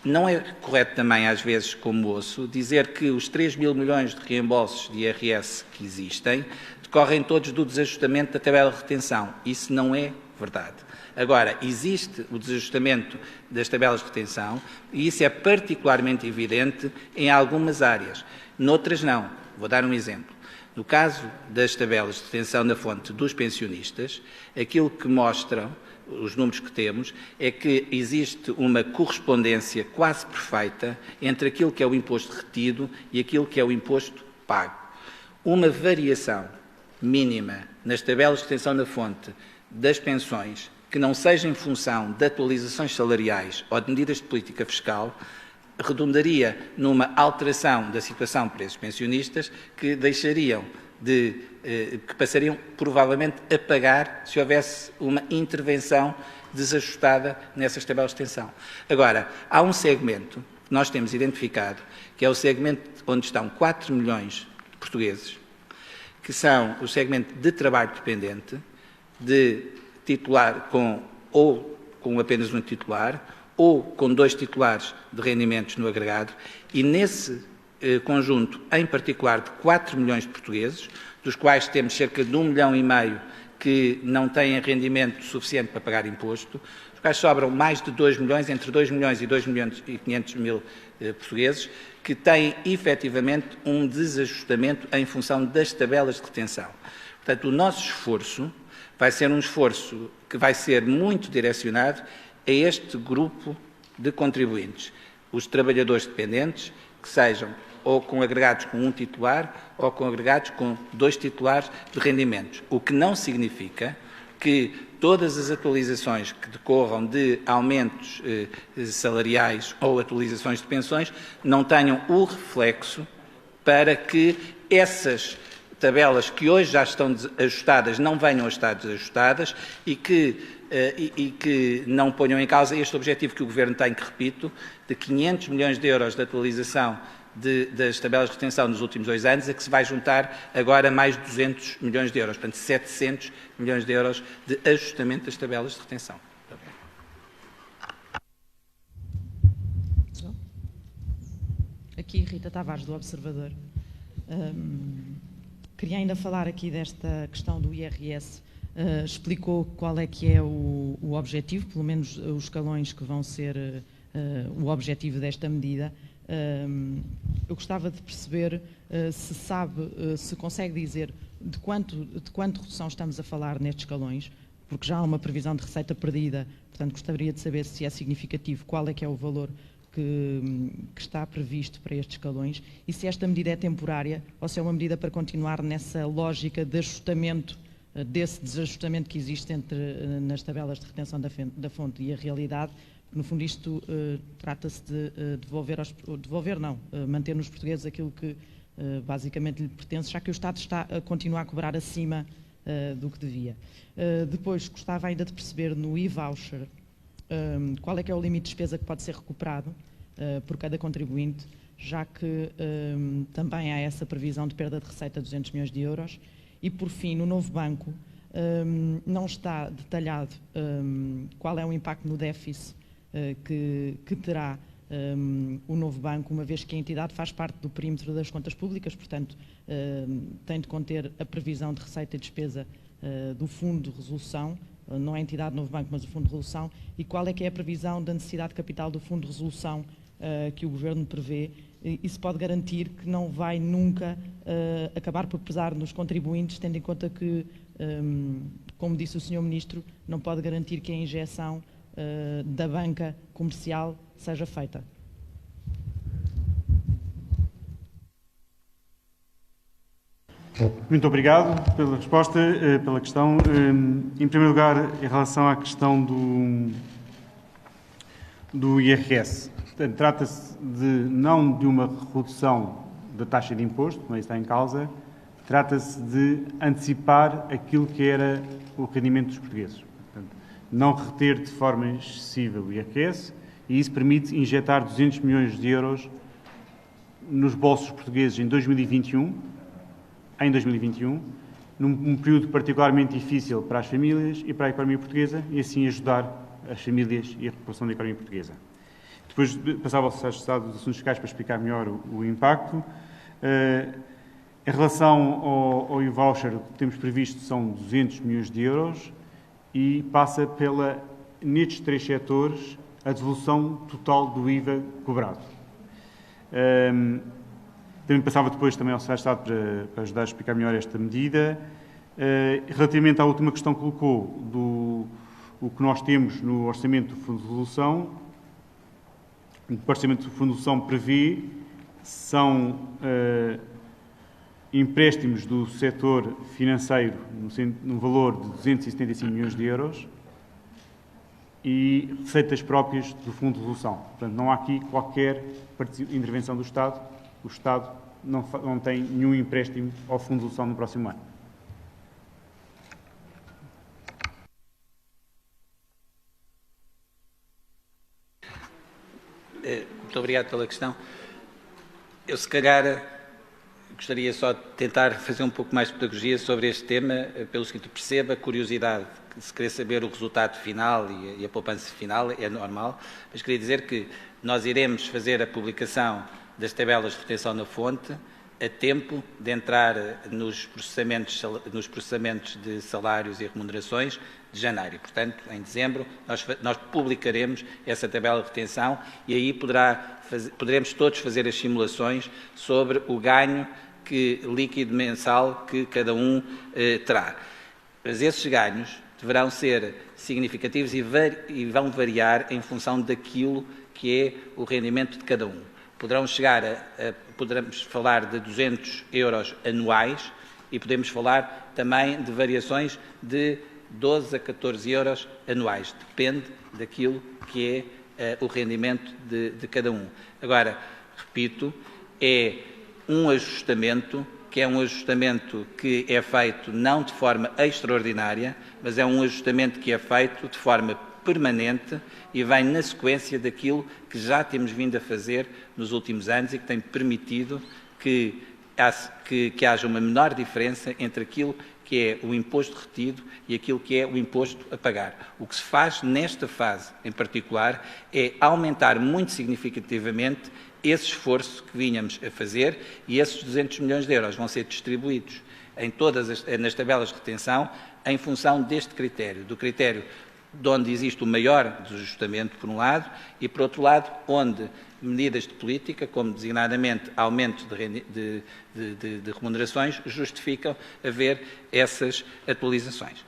não é correto também, às vezes, como ouço, dizer que os 3 mil milhões de reembolsos de IRS que existem decorrem todos do desajustamento da tabela de retenção. Isso não é verdade. Agora, existe o desajustamento das tabelas de retenção e isso é particularmente evidente em algumas áreas. Noutras não. Vou dar um exemplo. No caso das tabelas de retenção da fonte dos pensionistas, aquilo que mostram os números que temos é que existe uma correspondência quase perfeita entre aquilo que é o imposto retido e aquilo que é o imposto pago. Uma variação mínima nas tabelas de retenção da fonte das pensões que não seja em função de atualizações salariais ou de medidas de política fiscal redundaria numa alteração da situação para esses pensionistas que que passariam provavelmente a pagar se houvesse uma intervenção desajustada nessas tabelas de retenção. Agora, há um segmento que nós temos identificado, que é o segmento onde estão 4 milhões de portugueses, que são o segmento de trabalho dependente, de titular ou com apenas um titular, ou com 2 titulares de rendimentos no agregado, e nesse conjunto, em particular, de 4 milhões de portugueses, dos quais temos cerca de 1,5 milhão que não têm rendimento suficiente para pagar imposto, dos quais sobram mais de 2 milhões, entre 2 milhões e 2 milhões e 500 mil portugueses, que têm efetivamente um desajustamento em função das tabelas de retenção. Portanto, o nosso esforço vai ser um esforço que vai ser muito direcionado a este grupo de contribuintes, os trabalhadores dependentes, que sejam ou com agregados com um titular ou com agregados com 2 titulares de rendimentos, o que não significa que todas as atualizações que decorram de aumentos salariais ou atualizações de pensões não tenham o reflexo para que essas tabelas que hoje já estão ajustadas não venham a estar desajustadas e que não ponham em causa este objetivo que o Governo tem, que repito, de 500 milhões de euros de atualização das tabelas de retenção nos últimos 2 anos, a que se vai juntar agora mais 200 milhões de euros, portanto 700 milhões de euros de ajustamento das tabelas de retenção. Aqui Rita Tavares, do Observador. Queria ainda falar aqui desta questão do IRS. Explicou qual é que é o objetivo, pelo menos os escalões que vão ser o objetivo desta medida. Eu gostava de perceber se sabe, se consegue dizer de quanto redução estamos a falar nestes escalões, porque já há uma previsão de receita perdida, portanto gostaria de saber se é significativo, qual é que é o valor que está previsto para estes escalões e se esta medida é temporária ou se é uma medida para continuar nessa lógica de ajustamento, desse desajustamento que existe nas tabelas de retenção da fonte e a realidade. No fundo, isto trata-se de manter nos portugueses aquilo que basicamente lhe pertence, já que o Estado está a continuar a cobrar acima do que devia. Depois, gostava ainda de perceber no e-voucher qual é que é o limite de despesa que pode ser recuperado por cada contribuinte, já que também há essa previsão de perda de receita de 200 milhões de euros. E, por fim, no novo banco, não está detalhado qual é o impacto no déficit que terá o novo banco, uma vez que a entidade faz parte do perímetro das contas públicas, portanto, tem de conter a previsão de receita e despesa do Fundo de Resolução, não é a entidade Novo Banco, mas o Fundo de Resolução, e qual é que é a previsão da necessidade de capital do Fundo de Resolução que o Governo prevê. Isso pode garantir que não vai nunca acabar por pesar nos contribuintes, tendo em conta que como disse o Sr. Ministro, não pode garantir que a injeção da banca comercial seja feita. Muito obrigado pela resposta, pela questão. Em primeiro lugar, em relação à questão do IRS. Portanto, trata-se não de uma redução da taxa de imposto, como está em causa, trata-se de antecipar aquilo que era o rendimento dos portugueses. Portanto, não reter de forma excessiva o IRS, e isso permite injetar 200 milhões de euros nos bolsos portugueses em 2021, num período particularmente difícil para as famílias e para a economia portuguesa, e assim ajudar as famílias e a recuperação da economia portuguesa. Depois passava ao Secretário de Estado dos Assuntos Fiscais para explicar melhor o impacto. Em relação ao e-voucher, o que temos previsto são 200 milhões de euros e passa nestes 3 setores, a devolução total do IVA cobrado. Também passava depois também ao Secretário de Estado para ajudar a explicar melhor esta medida. Relativamente à última questão que colocou, o que nós temos no Orçamento do Fundo de Resolução, o que o Orçamento do Fundo de Resolução prevê são empréstimos do setor financeiro no valor de 275 milhões de euros e receitas próprias do Fundo de Resolução. Portanto, não há aqui qualquer intervenção do Estado. O Estado não tem nenhum empréstimo ao Fundo de Resolução no próximo ano. Muito obrigado pela questão. Eu, se calhar, gostaria só de tentar fazer um pouco mais de pedagogia sobre este tema, pelo seguinte: perceba a curiosidade, se querer saber o resultado final e a poupança final, é normal, mas queria dizer que nós iremos fazer a publicação das tabelas de retenção na fonte a tempo de entrar nos processamentos de salários e remunerações de janeiro. Portanto, em dezembro, nós publicaremos essa tabela de retenção e aí poderemos todos fazer as simulações sobre o ganho líquido mensal que cada um terá. Mas esses ganhos deverão ser significativos e vão variar em função daquilo que é o rendimento de cada um. Poderemos falar de 200 euros anuais e podemos falar também de variações de 12 a 14 euros anuais. Depende daquilo que é o rendimento de cada um. Agora, repito, é um ajustamento que é feito não de forma extraordinária, mas é um ajustamento que é feito de forma permanente e vem na sequência daquilo que já temos vindo a fazer nos últimos anos e que tem permitido que haja uma menor diferença entre aquilo que é o imposto retido e aquilo que é o imposto a pagar. O que se faz nesta fase em particular é aumentar muito significativamente esse esforço que vínhamos a fazer, e esses 200 milhões de euros vão ser distribuídos nas tabelas de retenção em função deste critério, do critério de onde existe o maior desajustamento, por um lado, e, por outro lado, onde medidas de política, como designadamente aumento de remunerações, justificam haver essas atualizações.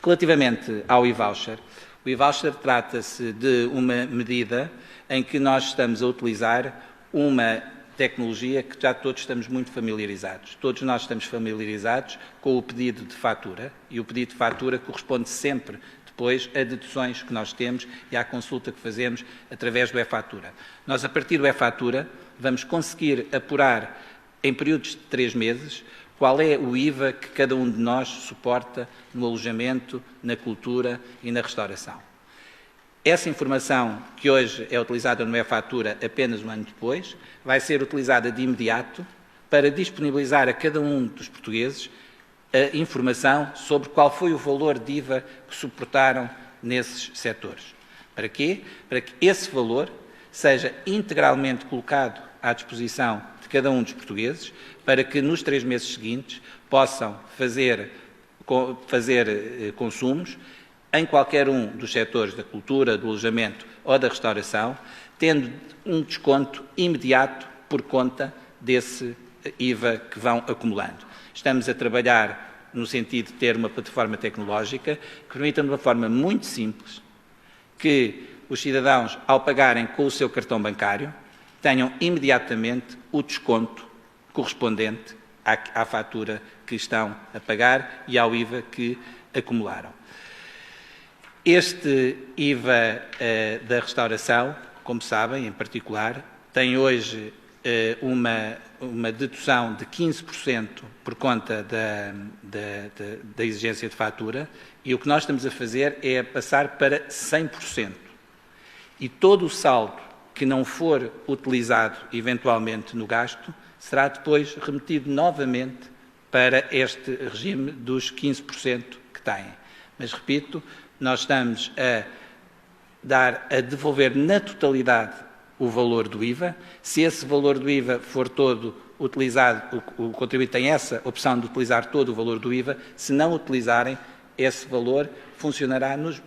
Relativamente ao e-voucher, o e-voucher trata-se de uma medida em que nós estamos a utilizar uma tecnologia que já todos estamos muito familiarizados. Todos nós estamos familiarizados com o pedido de fatura, e o pedido de fatura corresponde sempre depois a deduções que nós temos e à consulta que fazemos através do e-fatura. Nós, a partir do e-fatura, vamos conseguir apurar em períodos de 3 meses qual é o IVA que cada um de nós suporta no alojamento, na cultura e na restauração. Essa informação, que hoje é utilizada no e-fatura apenas um ano depois, vai ser utilizada de imediato para disponibilizar a cada um dos portugueses a informação sobre qual foi o valor de IVA que suportaram nesses setores. Para quê? Para que esse valor seja integralmente colocado à disposição de cada um dos portugueses, para que nos 3 meses seguintes possam fazer consumos em qualquer um dos setores da cultura, do alojamento ou da restauração, tendo um desconto imediato por conta desse IVA que vão acumulando. Estamos a trabalhar no sentido de ter uma plataforma tecnológica que permita, de uma forma muito simples, que os cidadãos, ao pagarem com o seu cartão bancário, tenham imediatamente o desconto correspondente à fatura que estão a pagar e ao IVA que acumularam. Este IVA da restauração, como sabem, em particular, tem hoje uma dedução de 15% por conta da exigência de fatura, e o que nós estamos a fazer é passar para 100%. E todo o saldo que não for utilizado eventualmente no gasto será depois remetido novamente para este regime dos 15% que têm. Mas, repito, nós estamos a devolver na totalidade o valor do IVA. Se esse valor do IVA for todo utilizado, o contribuinte tem essa opção de utilizar todo o valor do IVA. Se não utilizarem, esse valor funcionará nos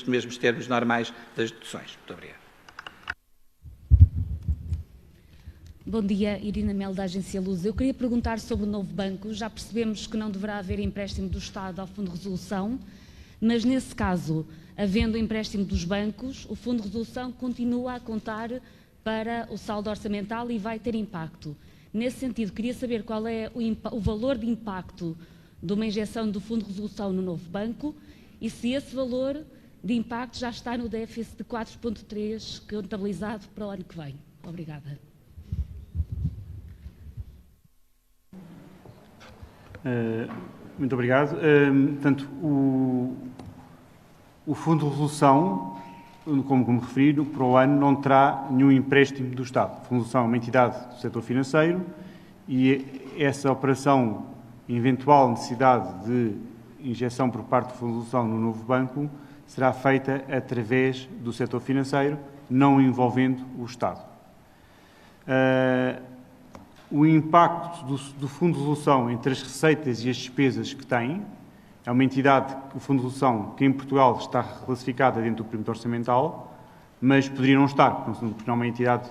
mesmos termos normais das deduções. Muito obrigado. Bom dia, Irina Melo, da Agência Luz. Eu queria perguntar sobre o novo banco. Já percebemos que não deverá haver empréstimo do Estado ao Fundo de Resolução, mas nesse caso, havendo empréstimo dos bancos, o Fundo de Resolução continua a contar para o saldo orçamental e vai ter impacto. Nesse sentido, queria saber qual é o valor de impacto de uma injeção do Fundo de Resolução no novo banco e se esse valor de impacto já está no déficit de 4,3 contabilizado para o ano que vem. Obrigada. Muito obrigado. Portanto, o Fundo de Resolução, como referi, para o ano não terá nenhum empréstimo do Estado. O Fundo de Resolução é uma entidade do setor financeiro e essa operação, eventual necessidade de injeção por parte do Fundo de Resolução no novo banco, será feita através do setor financeiro, não envolvendo o Estado. O impacto do Fundo de Resolução entre as receitas e as despesas que tem, é uma entidade, o Fundo de Resolução, que em Portugal está classificada dentro do perímetro orçamental, mas poderia não estar, porque não é uma entidade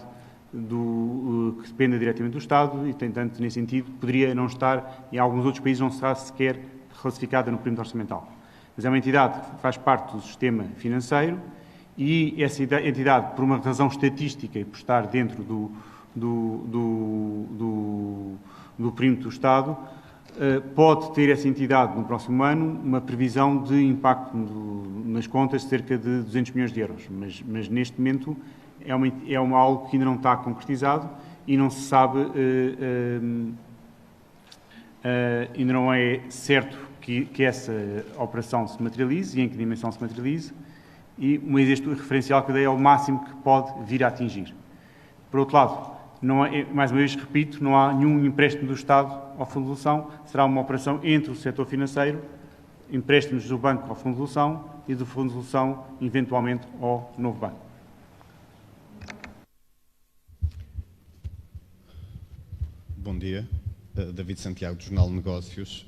que dependa diretamente do Estado e, portanto, nesse sentido, poderia não estar, em alguns outros países não será sequer classificada no perímetro orçamental. Mas é uma entidade que faz parte do sistema financeiro e essa entidade, por uma razão estatística e por estar dentro do perímetro do Estado, pode ter essa entidade no próximo ano uma previsão de impacto nas contas de cerca de 200 milhões de euros, mas neste momento é algo que ainda não está concretizado e não se sabe, ainda não é certo que essa operação se materialize e em que dimensão se materialize, mas este referencial que eu dei é o máximo que pode vir a atingir. Por outro lado, mais uma vez repito, não há nenhum empréstimo do Estado ao Fundo de Resolução, será uma operação entre o setor financeiro, empréstimos do banco ao Fundo de Resolução e do Fundo de Resolução, eventualmente, ao novo banco. Bom dia, David Santiago, do Jornal de Negócios.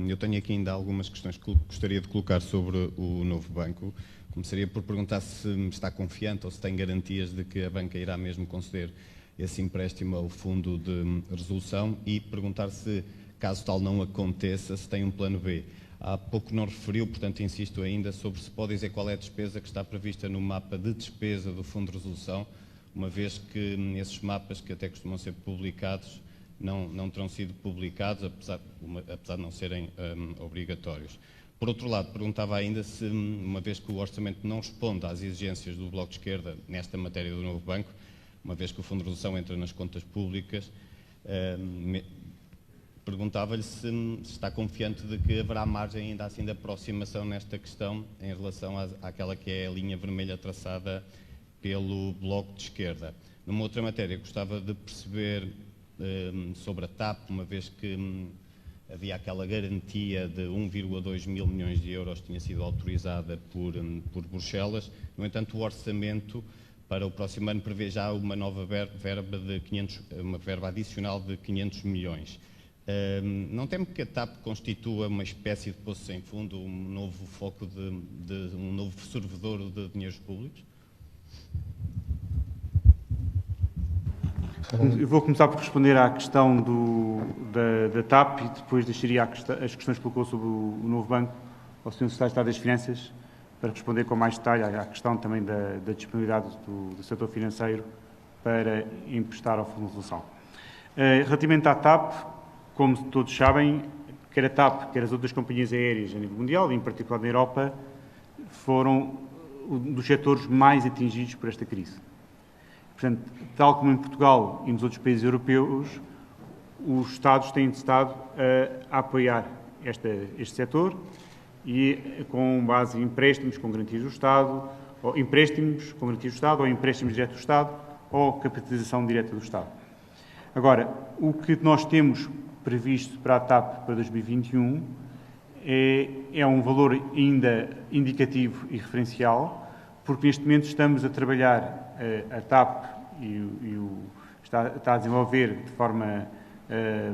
Eu tenho aqui ainda algumas questões que gostaria de colocar sobre o novo banco. Começaria por perguntar se está confiante ou se tem garantias de que a banca irá mesmo conceder esse empréstimo ao Fundo de Resolução e perguntar se, caso tal não aconteça, se tem um plano B. Há pouco não referiu, portanto insisto ainda, sobre se pode dizer qual é a despesa que está prevista no mapa de despesa do Fundo de Resolução, uma vez que esses mapas, que até costumam ser publicados, não terão sido publicados, apesar de não serem obrigatórios. Por outro lado, perguntava ainda se, uma vez que o orçamento não responde às exigências do Bloco de Esquerda nesta matéria do novo banco, uma vez que o Fundo de Resolução entra nas contas públicas, perguntava-lhe se está confiante de que haverá margem ainda assim de aproximação nesta questão em relação àquela que é a linha vermelha traçada pelo Bloco de Esquerda. Numa outra matéria, gostava de perceber sobre a TAP, uma vez que havia aquela garantia de 1,2 mil milhões de euros que tinha sido autorizada por Bruxelas. No entanto, o orçamento para o próximo ano prevê já uma nova uma verba adicional de 500 milhões. Não teme que a TAP constitua uma espécie de poço sem fundo, um novo foco um novo sorvedor de dinheiros públicos? Eu vou começar por responder à questão da TAP e depois deixaria as questões que colocou sobre o novo banco ao Sr. Secretário de Estado das Finanças para responder com mais detalhe à questão também da disponibilidade do setor financeiro para emprestar ao Fundo de Resolução. Relativamente à TAP, como todos sabem, quer a TAP, quer as outras companhias aéreas a nível mundial, e em particular na Europa, foram um dos setores mais atingidos por esta crise. Portanto, tal como em Portugal e nos outros países europeus, os Estados têm estado a apoiar este setor e com base em empréstimos com garantias do Estado, ou empréstimos com garantias do Estado, ou empréstimos diretos do Estado, ou capitalização direta do Estado. Agora, o que nós temos previsto para a TAP para 2021 é um valor ainda indicativo e referencial, porque neste momento estamos a trabalhar, a TAP está a desenvolver de forma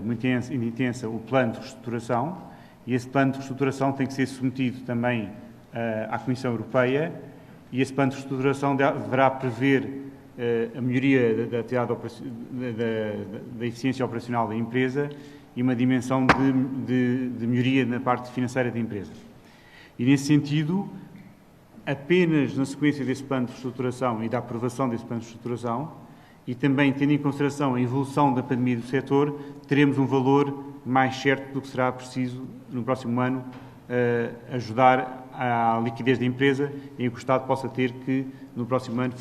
muito intensa o plano de reestruturação, e esse plano de reestruturação tem que ser submetido também à Comissão Europeia, e esse plano de reestruturação deverá prever a melhoria da atividade da eficiência operacional da empresa e uma dimensão de melhoria na parte financeira da empresa. E, nesse sentido, apenas na sequência desse plano de reestruturação e da aprovação desse plano de reestruturação, e também tendo em consideração a evolução da pandemia do setor, teremos um valor mais certo do que será preciso no próximo ano ajudar à liquidez da empresa, em que o Estado possa ter que, no próximo ano,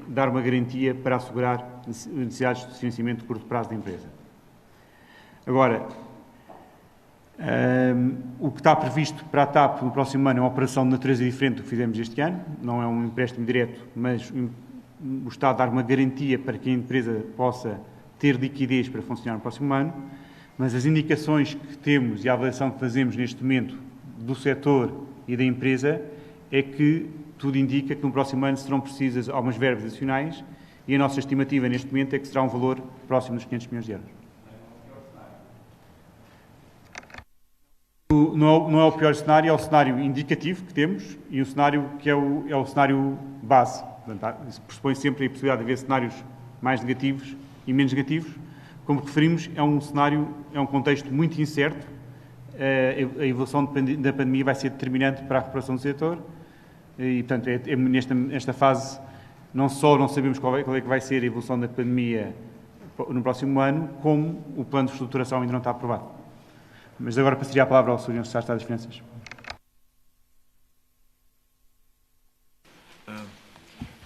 dar uma garantia para assegurar necessidades de financiamento de curto prazo da empresa. Agora, o que está previsto para a TAP no próximo ano é uma operação de natureza diferente do que fizemos este ano, não é um empréstimo direto, mas o Estado dar uma garantia para que a empresa possa ter liquidez para funcionar no próximo ano, mas as indicações que temos e a avaliação que fazemos neste momento do setor e da empresa é que tudo indica que no próximo ano serão precisas algumas verbas adicionais e a nossa estimativa neste momento é que será um valor próximo dos 500 milhões de euros. Não é o pior cenário, é o cenário indicativo que temos e um cenário que é o cenário base. Portanto, isso pressupõe sempre a possibilidade de haver cenários mais negativos e menos negativos. Como referimos, é um contexto muito incerto. A evolução da pandemia vai ser determinante para a recuperação do setor e, portanto, nesta fase não só não sabemos qual é que vai ser a evolução da pandemia no próximo ano, como o plano de reestruturação ainda não está aprovado. Mas agora passaria a palavra ao Sr. Secretário de Estado das Finanças.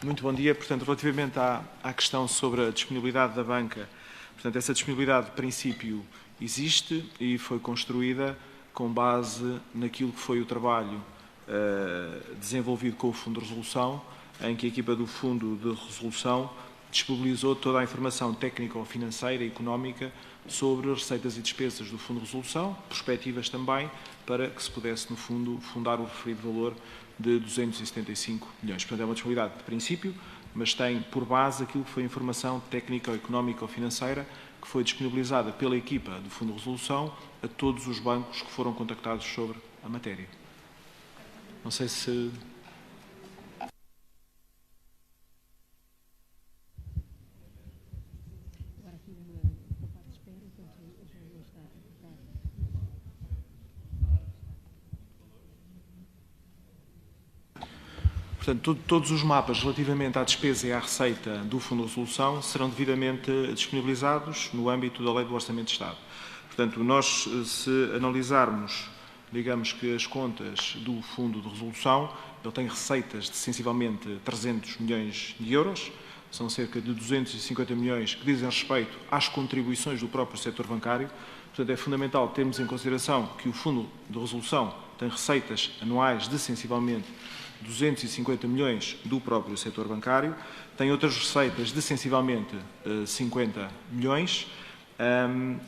Muito bom dia. Portanto, relativamente à questão sobre a disponibilidade da banca, portanto, essa disponibilidade, de princípio, existe e foi construída com base naquilo que foi o trabalho desenvolvido com o Fundo de Resolução, em que a equipa do Fundo de Resolução disponibilizou toda a informação técnico-financeira e económica sobre as receitas e despesas do Fundo de Resolução, perspectivas também para que se pudesse, no fundo, fundar o referido valor de 275 milhões. Portanto, é uma disponibilidade de princípio, mas tem por base aquilo que foi a informação técnico-económico-financeira que foi disponibilizada pela equipa do Fundo de Resolução a todos os bancos que foram contactados sobre a matéria. Não sei se... Portanto, todos os mapas relativamente à despesa e à receita do Fundo de Resolução serão devidamente disponibilizados no âmbito da Lei do Orçamento de Estado. Portanto, nós, se analisarmos, digamos que as contas do Fundo de Resolução, ele tem receitas de sensivelmente 300 milhões de euros, são cerca de 250 milhões que dizem respeito às contribuições do próprio setor bancário. Portanto, é fundamental termos em consideração que o Fundo de Resolução tem receitas anuais de sensivelmente 250 milhões do próprio setor bancário, tem outras receitas de sensivelmente 50 milhões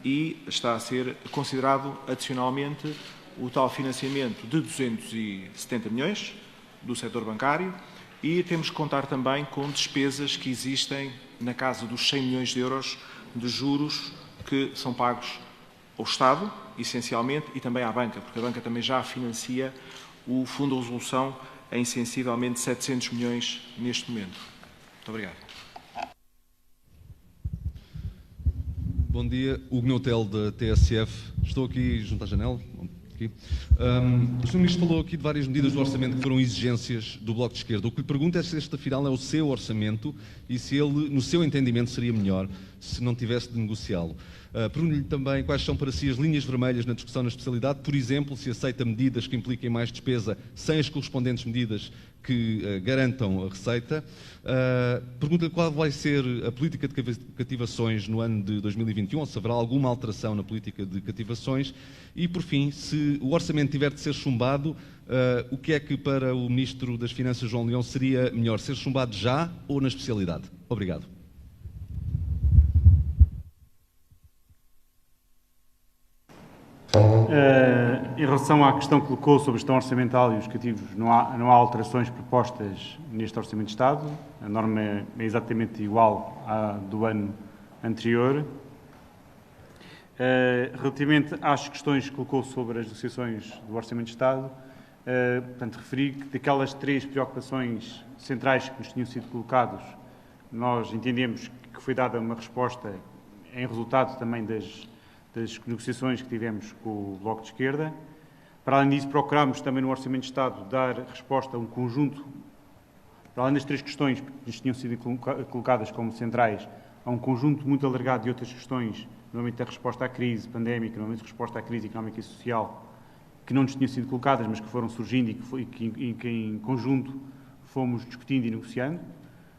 e está a ser considerado adicionalmente o tal financiamento de 270 milhões do setor bancário e temos que contar também com despesas que existem na casa dos 100 milhões de euros de juros que são pagos ao Estado, essencialmente, e também à banca, porque a banca também já financia o Fundo de Resolução em sensivelmente 700 milhões neste momento. Muito obrigado. Bom dia, Hugo Neutel da TSF. Estou aqui junto à janela. Aqui. O Sr. Ministro falou aqui de várias medidas do orçamento que foram exigências do Bloco de Esquerda. O que lhe pergunto é se este, afinal, é o seu orçamento e se ele, no seu entendimento, seria melhor se não tivesse de negociá-lo. Pergunto-lhe também quais são para si as linhas vermelhas na discussão na especialidade, por exemplo, se aceita medidas que impliquem mais despesa sem as correspondentes medidas que garantam a receita. Pergunto-lhe qual vai ser a política de cativações no ano de 2021, ou se haverá alguma alteração na política de cativações. E, por fim, se o orçamento tiver de ser chumbado, o que é que para o Ministro das Finanças, João Leão, seria melhor, ser chumbado já ou na especialidade? Obrigado. Em relação à questão que colocou sobre a gestão orçamental e os cativos, não há alterações propostas neste Orçamento de Estado. A norma é exatamente igual à do ano anterior. Relativamente às questões que colocou sobre as negociações do Orçamento de Estado, portanto, referi que daquelas 3 preocupações centrais que nos tinham sido colocados, nós entendemos que foi dada uma resposta em resultado também das negociações que tivemos com o Bloco de Esquerda. Para além disso, procurámos também no Orçamento de Estado dar resposta a um conjunto, para além das 3 questões que nos tinham sido colocadas como centrais, a um conjunto muito alargado de outras questões, normalmente a resposta à crise pandémica, normalmente a resposta à crise económica e social, que não nos tinham sido colocadas, mas que foram surgindo e que em conjunto fomos discutindo e negociando.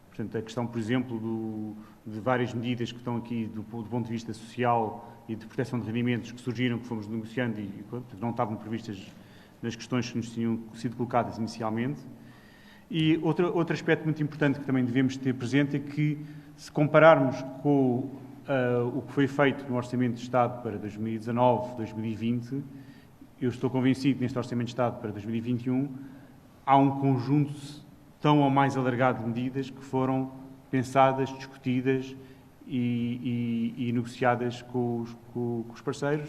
Portanto, a questão, por exemplo, de várias medidas que estão aqui do ponto de vista social e de proteção de rendimentos que surgiram, que fomos negociando e não estavam previstas nas questões que nos tinham sido colocadas inicialmente. E outro aspecto muito importante que também devemos ter presente é que, se compararmos com o que foi feito no Orçamento de Estado para 2019, 2020, eu estou convencido que neste Orçamento de Estado para 2021 há um conjunto tão ou mais alargado de medidas que foram pensadas, discutidas e negociadas com os parceiros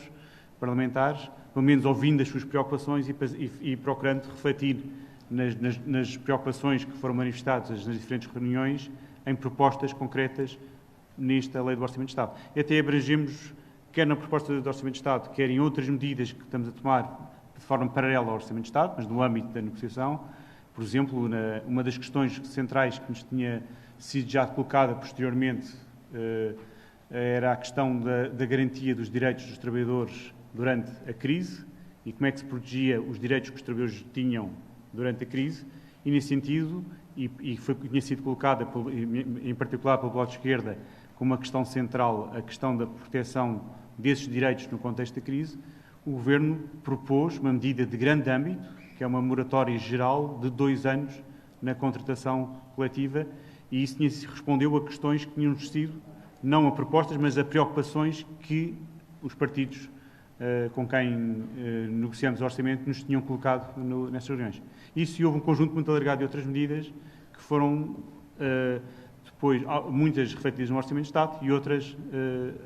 parlamentares, pelo menos ouvindo as suas preocupações e procurando refletir nas preocupações que foram manifestadas nas diferentes reuniões em propostas concretas nesta Lei do Orçamento de Estado. E até abrangemos, quer na proposta do Orçamento de Estado, quer em outras medidas que estamos a tomar de forma paralela ao Orçamento de Estado, mas no âmbito da negociação. Por exemplo, uma das questões centrais que nos tinha sido já colocada posteriormente era a questão da garantia dos direitos dos trabalhadores durante a crise e como é que se protegia os direitos que os trabalhadores tinham durante a crise. E, nesse sentido, tinha sido colocada, em particular pelo Bloco de Esquerda, como uma questão central, a questão da proteção desses direitos no contexto da crise, o Governo propôs uma medida de grande âmbito, que é uma moratória geral de 2 anos na contratação coletiva, e isso respondeu a questões que tinham sido, não a propostas, mas a preocupações que os partidos com quem negociamos o orçamento nos tinham colocado nessas reuniões. Isso, e houve um conjunto muito alargado de outras medidas que foram depois, muitas refletidas no Orçamento de Estado e outras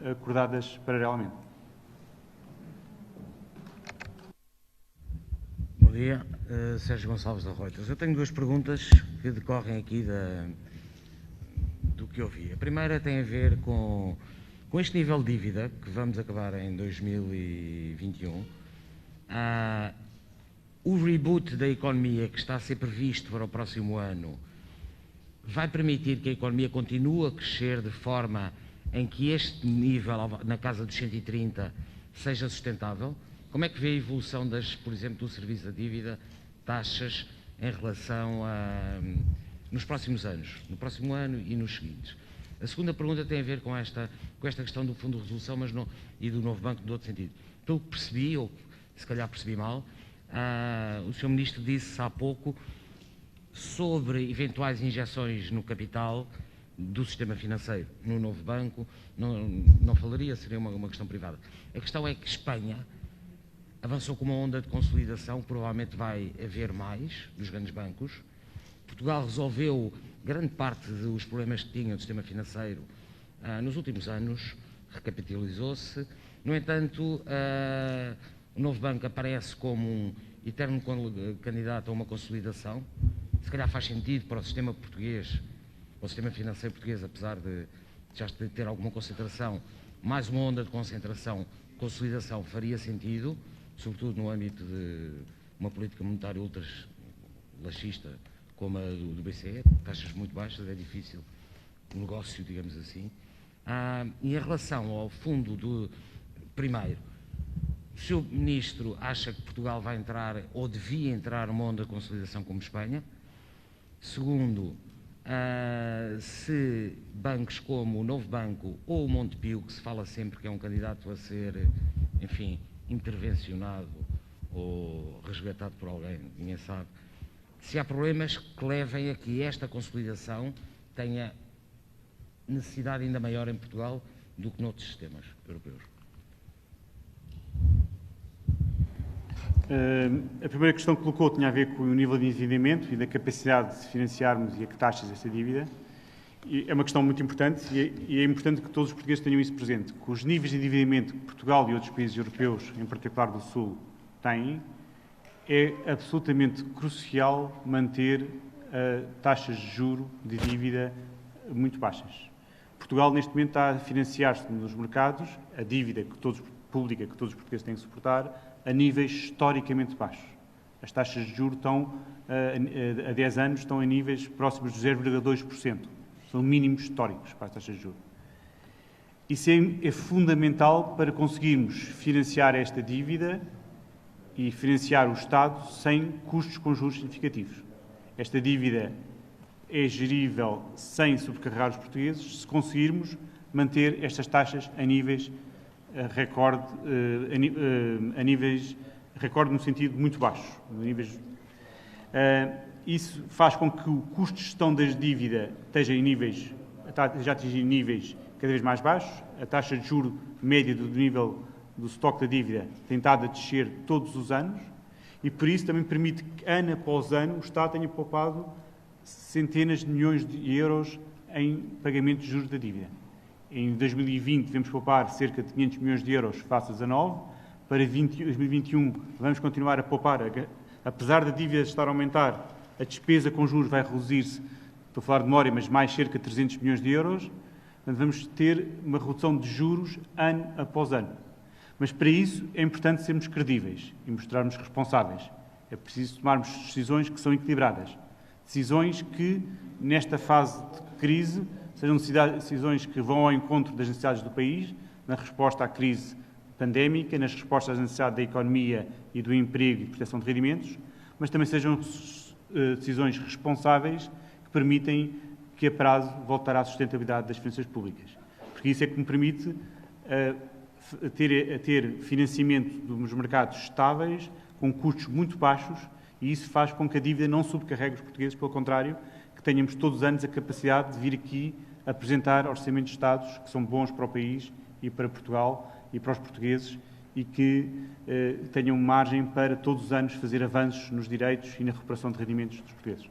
acordadas paralelamente. Bom dia, Sérgio Gonçalves da Reuters. Eu tenho 2 perguntas que decorrem aqui do que ouvi. A primeira tem a ver com este nível de dívida que vamos acabar em 2021. O reboot da economia que está a ser previsto para o próximo ano vai permitir que a economia continue a crescer de forma em que este nível, na casa dos 130, seja sustentável? Como é que vê a evolução por exemplo, do serviço da dívida, taxas, em relação nos próximos anos, no próximo ano e nos seguintes? A segunda pergunta tem a ver com esta questão do Fundo de Resolução e do novo banco, no outro sentido. Pelo que percebi, ou se calhar percebi mal, o Sr. Ministro disse há pouco sobre eventuais injeções no capital do sistema financeiro, no novo banco. Não falaria, seria uma questão privada. A questão é que Espanha avançou com uma onda de consolidação, provavelmente vai haver mais dos grandes bancos. Portugal resolveu grande parte dos problemas que tinha do sistema financeiro nos últimos anos, recapitalizou-se. No entanto, o novo banco aparece como um eterno candidato a uma consolidação. Se calhar faz sentido para o sistema português, para o sistema financeiro português, apesar de já ter alguma concentração, mais uma onda de concentração, consolidação faria sentido, sobretudo no âmbito de uma política monetária ultra-laxista como a do BCE, taxas muito baixas, é difícil o negócio, digamos assim. E em relação ao fundo do... Primeiro, o Sr. Ministro acha que Portugal vai entrar, ou devia entrar, numa onda de consolidação como Espanha? Segundo, se bancos como o Novo Banco ou o Montepio, que se fala sempre que é um candidato a ser, enfim, intervencionado ou resgatado por alguém, ninguém sabe, se há problemas que levem a que esta consolidação tenha necessidade ainda maior em Portugal do que noutros sistemas europeus. A primeira questão que colocou tinha a ver com o nível de endividamento e da capacidade de financiarmos e a que taxas essa dívida. E é uma questão muito importante e é importante que todos os portugueses tenham isso presente, que os níveis de endividamento que Portugal e outros países europeus, em particular do Sul, têm, é absolutamente crucial manter taxas de juro de dívida muito baixas. Portugal, neste momento, está a financiar-se nos mercados, a dívida pública que todos os portugueses têm que suportar, a níveis historicamente baixos. As taxas de juros estão, há 10 anos, estão a níveis próximos de 0,2%. São mínimos históricos para as taxas de juros. Isso é fundamental para conseguirmos financiar esta dívida e financiar o Estado sem custos com juros significativos. Esta dívida é gerível sem sobrecarregar os portugueses se conseguirmos manter estas taxas a níveis recorde, no sentido muito baixo. Isso faz com que o custo de gestão da dívida esteja já atingir níveis cada vez mais baixos. A taxa de juro média do nível do estoque da dívida tem estado a descer todos os anos e, por isso, também permite que, ano após ano, o Estado tenha poupado centenas de milhões de euros em pagamentos de juros da dívida. Em 2020 devemos poupar cerca de 500 milhões de euros face a 19. Para 2021 vamos continuar a poupar. Apesar da dívida estar a aumentar, a despesa com juros vai reduzir-se, estou a falar de memória, mas mais cerca de 300 milhões de euros. Portanto, vamos ter uma redução de juros ano após ano. Mas para isso é importante sermos credíveis e mostrarmos responsáveis. É preciso tomarmos decisões que são equilibradas. Decisões que, nesta fase de crise, sejam decisões que vão ao encontro das necessidades do país, na resposta à crise pandémica, nas respostas às necessidades da economia e do emprego e proteção de rendimentos, mas também sejam decisões responsáveis que permitem que a prazo voltar à sustentabilidade das finanças públicas. Porque isso é que me permite ter financiamento dos mercados estáveis, com custos muito baixos, e isso faz com que a dívida não subcarregue os portugueses, pelo contrário, que tenhamos todos os anos a capacidade de vir aqui apresentar orçamentos de Estados que são bons para o país e para Portugal e para os portugueses e que tenham margem para todos os anos fazer avanços nos direitos e na recuperação de rendimentos dos portugueses.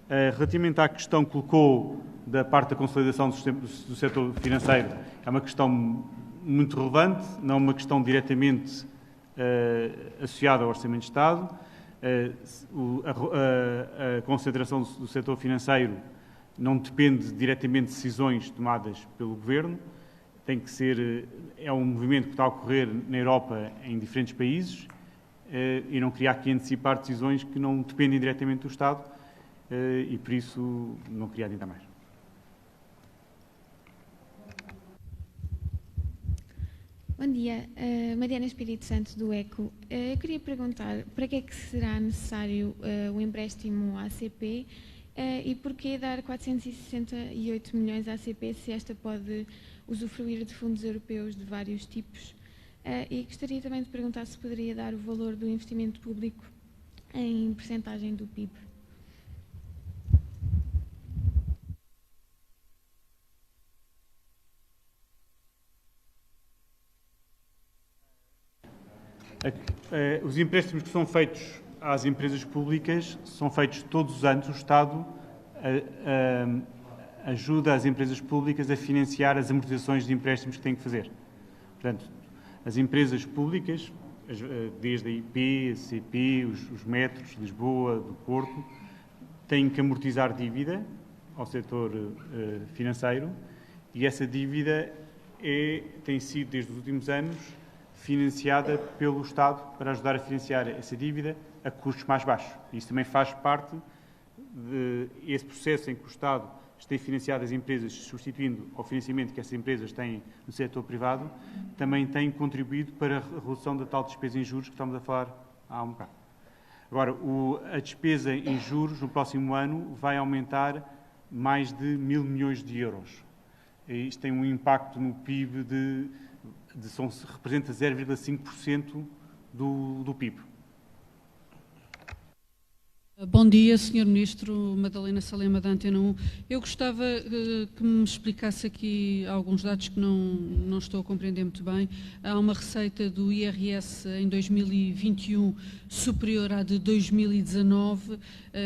Relativamente à questão que colocou da parte da consolidação do setor financeiro, é uma questão muito relevante, não uma questão diretamente associada ao Orçamento de Estado. A concentração do setor financeiro não depende diretamente de decisões tomadas pelo Governo, tem que ser, é um movimento que está a ocorrer na Europa em diferentes países e não queria aqui antecipar decisões que não dependem diretamente do Estado e por isso não queria adiantar mais. Bom dia, Mariana Espírito Santo do ECO. Eu queria perguntar para que é que será necessário o empréstimo à ACP e porquê dar 468 milhões à ACP se esta pode usufruir de fundos europeus de vários tipos? E gostaria também de perguntar se poderia dar o valor do investimento público em percentagem do PIB. Os empréstimos que são feitos às empresas públicas são feitos todos os anos. O Estado ajuda as empresas públicas a financiar as amortizações de empréstimos que têm que fazer. Portanto, as empresas públicas, desde a IP, a CP, os metros de Lisboa, do Porto, têm que amortizar dívida ao setor financeiro e essa dívida tem sido, desde os últimos anos, financiada pelo Estado para ajudar a financiar essa dívida a custos mais baixos. Isso também faz parte desse processo em que o Estado tem financiado as empresas, substituindo ao financiamento que essas empresas têm no setor privado, também tem contribuído para a redução da tal despesa em juros que estamos a falar há um bocado. Agora, a despesa em juros no próximo ano vai aumentar mais de 1.000 milhões de euros. Isto tem um impacto no PIB representa 0,5% do PIB. Bom dia, Sr. Ministro. Madalena Salema, da Antena 1. Eu gostava que me explicasse aqui alguns dados que não estou a compreender muito bem. Há uma receita do IRS em 2021 superior à de 2019.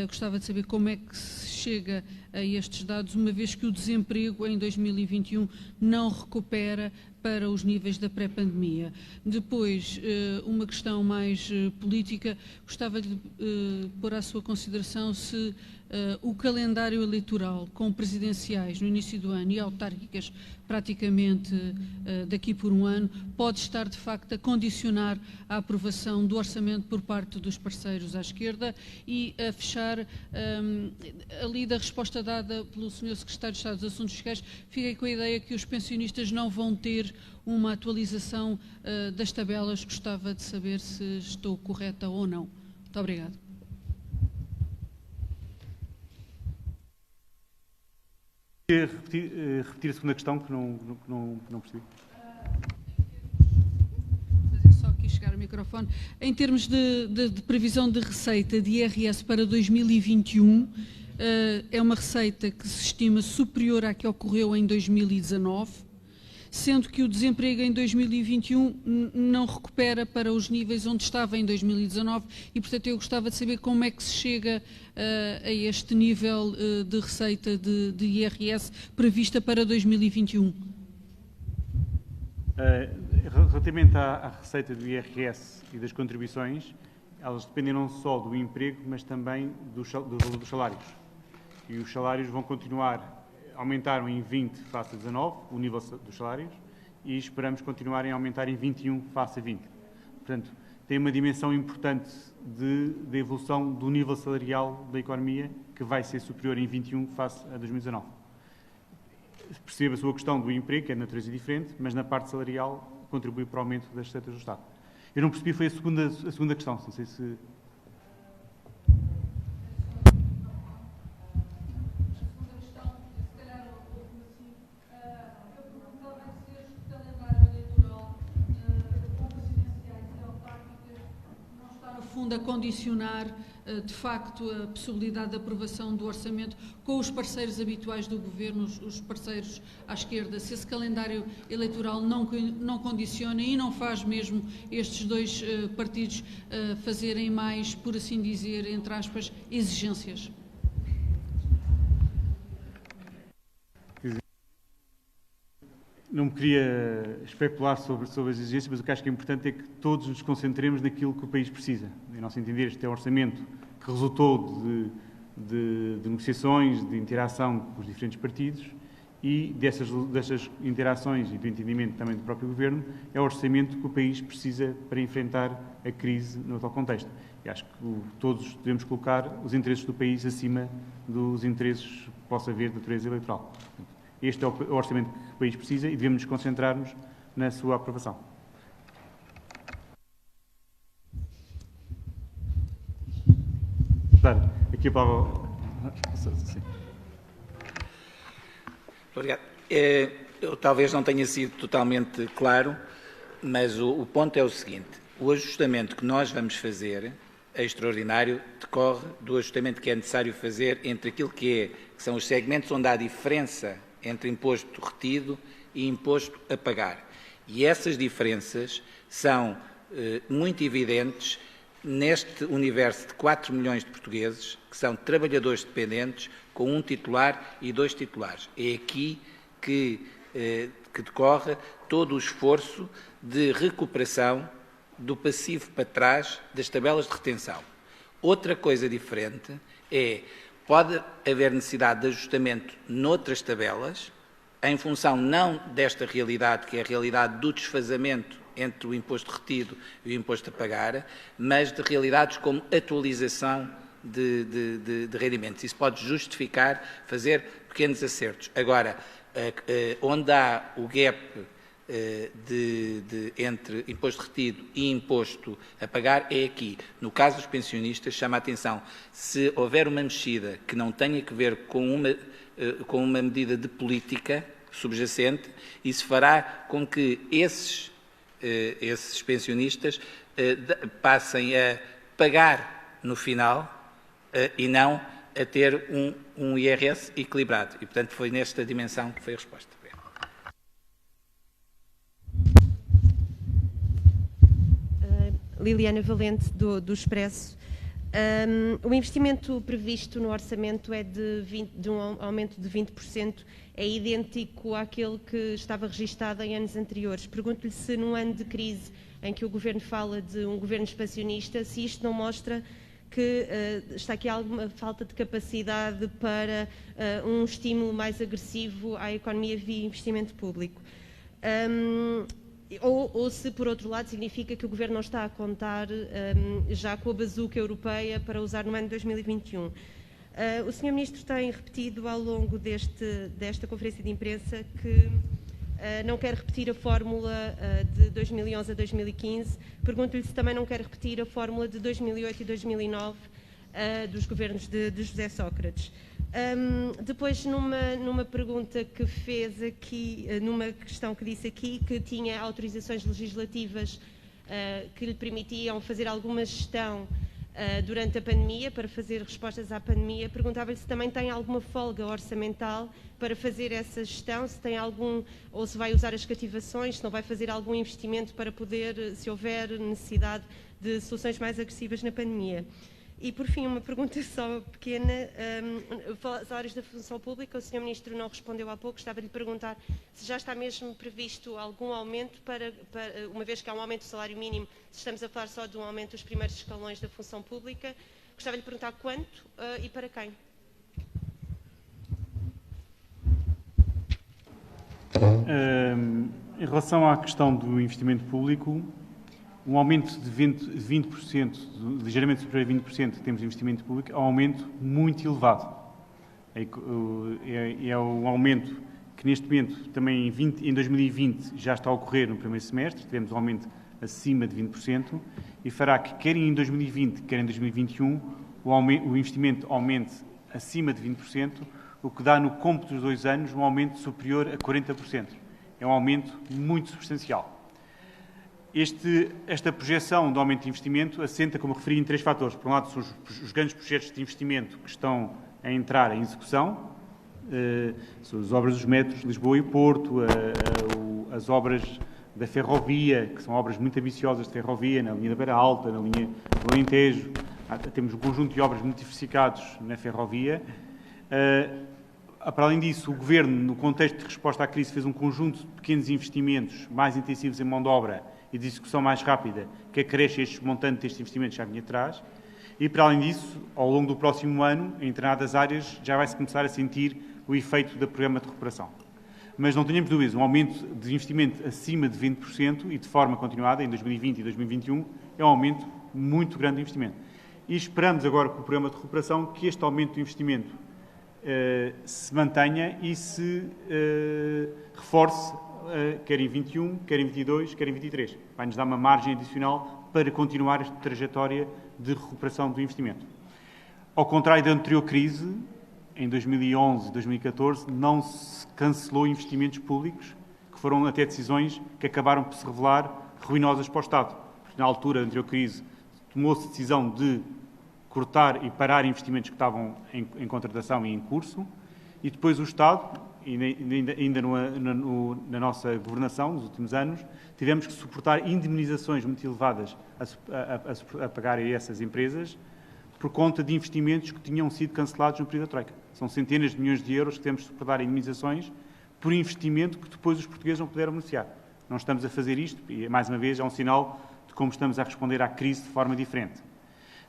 Gostava de saber como é que se chega a estes dados, uma vez que o desemprego em 2021 não recupera para os níveis da pré-pandemia. Depois, uma questão mais política, gostava de pôr à sua consideração se o calendário eleitoral com presidenciais no início do ano e autárquicas praticamente daqui por um ano pode estar de facto a condicionar a aprovação do orçamento por parte dos parceiros à esquerda e a fechar ali da resposta dada pelo Sr. Secretário de Estado dos Assuntos Fiscais, fiquei com a ideia que os pensionistas não vão ter uma atualização das tabelas. Gostava de saber se estou correta ou não. Muito obrigada. Repetir a segunda questão que não percebi. Só aqui chegar ao microfone. Em termos de previsão de receita de IRS para 2021, é uma receita que se estima superior à que ocorreu em 2019, sendo que o desemprego em 2021 não recupera para os níveis onde estava em 2019 e, portanto, eu gostava de saber como é que se chega a este nível de receita de IRS prevista para 2021. Relativamente à receita do IRS e das contribuições, elas dependem não só do emprego, mas também do valor dos salários. E os salários vão continuar, aumentaram em 20 face a 19, o nível dos salários, e esperamos continuarem a aumentar em 21 face a 20. Portanto, tem uma dimensão importante de evolução do nível salarial da economia, que vai ser superior em 21 face a 2019. Percebo a sua questão do emprego, que é de natureza diferente, mas na parte salarial contribui para o aumento das receitas do Estado. Eu não percebi, foi a segunda questão, não sei se... A condicionar, de facto, a possibilidade de aprovação do orçamento com os parceiros habituais do Governo, os parceiros à esquerda, se esse calendário eleitoral não condiciona e não faz mesmo estes dois partidos fazerem mais, por assim dizer, entre aspas, exigências. Não me queria especular sobre as exigências, mas o que acho que é importante é que todos nos concentremos naquilo que o país precisa. Em nosso entender, este é um orçamento que resultou de negociações, de interação com os diferentes partidos e dessas interações e do entendimento também do próprio Governo, é o orçamento que o país precisa para enfrentar a crise no atual contexto. E acho que todos devemos colocar os interesses do país acima dos interesses que possa haver de natureza eleitoral. Este é o orçamento que o país precisa e devemos nos concentrar-nos na sua aprovação. Aqui a palavra. Sim. Obrigado. Eu talvez não tenha sido totalmente claro, mas o ponto é o seguinte. O ajustamento que nós vamos fazer, extraordinário, decorre do ajustamento que é necessário fazer entre aquilo que são os segmentos onde há diferença entre imposto retido e imposto a pagar. E essas diferenças são muito evidentes neste universo de 4 milhões de portugueses, que são trabalhadores dependentes, com um titular e 2 titulares. É aqui que decorre todo o esforço de recuperação do passivo para trás das tabelas de retenção. Outra coisa diferente é, pode haver necessidade de ajustamento noutras tabelas, em função não desta realidade, que é a realidade do desfazamento entre o imposto retido e o imposto a pagar, mas de realidades como atualização de rendimentos. Isso pode justificar fazer pequenos acertos. Agora, onde há o gap entre imposto retido e imposto a pagar é aqui. No caso dos pensionistas, chama a atenção, se houver uma mexida que não tenha que ver com uma medida de política subjacente, isso fará com que esses pensionistas passem a pagar no final e não a ter um IRS equilibrado. E, portanto, foi nesta dimensão que foi a resposta. Liliana Valente, do Expresso. O investimento previsto no orçamento é de um aumento de 20%, é idêntico àquele que estava registado em anos anteriores. Pergunto-lhe se num ano de crise em que o Governo fala de um governo expansionista, se isto não mostra que está aqui alguma falta de capacidade para um estímulo mais agressivo à economia via investimento público. Ou se, por outro lado, significa que o Governo não está a contar já com a bazuca europeia para usar no ano de 2021. O Sr. Ministro tem repetido ao longo desta conferência de imprensa que não quer repetir a fórmula de 2011 a 2015. Pergunto-lhe se também não quer repetir a fórmula de 2008 e 2009 dos governos de José Sócrates. Depois, numa pergunta que fez aqui, numa questão que disse aqui, que tinha autorizações legislativas que lhe permitiam fazer alguma gestão durante a pandemia, para fazer respostas à pandemia, perguntava-lhe se também tem alguma folga orçamental para fazer essa gestão, se tem algum, ou se vai usar as cativações, se não vai fazer algum investimento para poder, se houver necessidade de soluções mais agressivas na pandemia. E, por fim, uma pergunta só pequena. Salários da função pública, o Sr. Ministro não respondeu há pouco. Estava de lhe perguntar se já está mesmo previsto algum aumento, uma vez que há um aumento do salário mínimo, se estamos a falar só de um aumento dos primeiros escalões da função pública. Gostava de lhe perguntar quanto e para quem. Em relação à questão do investimento público, um aumento de 20%, ligeiramente superior a 20% que temos de investimento público, é um aumento muito elevado. É um aumento que neste momento, também em 2020, já está a ocorrer no primeiro semestre, tivemos um aumento acima de 20%, e fará que, quer em 2020, quer em 2021, o investimento aumente acima de 20%, o que dá no cômputo dos 2 anos um aumento superior a 40%. É um aumento muito substancial. Esta projeção de aumento de investimento assenta, como referi, em 3 fatores. Por um lado, são os grandes projetos de investimento que estão a entrar em execução, são as obras dos metros de Lisboa e Porto, as obras da ferrovia, que são obras muito ambiciosas de ferrovia, na linha da Beira Alta, na linha do Alentejo. Temos um conjunto de obras muito diversificados na ferrovia. Para além disso, o Governo, no contexto de resposta à crise, fez um conjunto de pequenos investimentos mais intensivos em mão de obra e de execução mais rápida, que acresce estes montantes destes investimentos já vinha atrás. E, para além disso, ao longo do próximo ano, em determinadas áreas, já vai-se começar a sentir o efeito do programa de recuperação. Mas não tenhamos dúvidas, um aumento de investimento acima de 20% e de forma continuada, em 2020 e 2021, é um aumento muito grande de investimento. E esperamos agora, com o programa de recuperação, que este aumento de investimento se mantenha e se reforce, quer em 21, quer em 22, quer em 23. Vai-nos dar uma margem adicional para continuar esta trajetória de recuperação do investimento. Ao contrário da anterior crise, em 2011, 2014, não se cancelou investimentos públicos, que foram até decisões que acabaram por se revelar ruinosas para o Estado. Porque na altura da anterior crise tomou-se a decisão de cortar e parar investimentos que estavam em contratação e em curso, e depois o Estado, ainda na nossa governação, nos últimos anos, tivemos que suportar indemnizações muito elevadas a pagar a essas empresas por conta de investimentos que tinham sido cancelados no período da Troika. São centenas de milhões de euros que temos de suportar indemnizações por investimento que depois os portugueses não puderam beneficiar. Não estamos a fazer isto, e mais uma vez é um sinal de como estamos a responder à crise de forma diferente.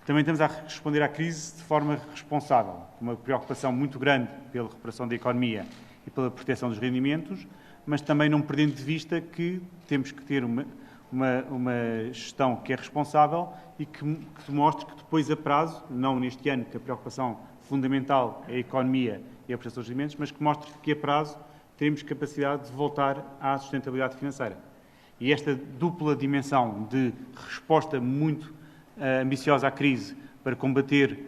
Também estamos a responder à crise de forma responsável, com uma preocupação muito grande pela recuperação da economia e pela proteção dos rendimentos, mas também não perdendo de vista que temos que ter uma gestão que é responsável e que demonstre que depois a prazo, não neste ano, que a preocupação fundamental é a economia e a prestação dos rendimentos, mas que mostre que a prazo teremos capacidade de voltar à sustentabilidade financeira. E esta dupla dimensão de resposta muito ambiciosa à crise para combater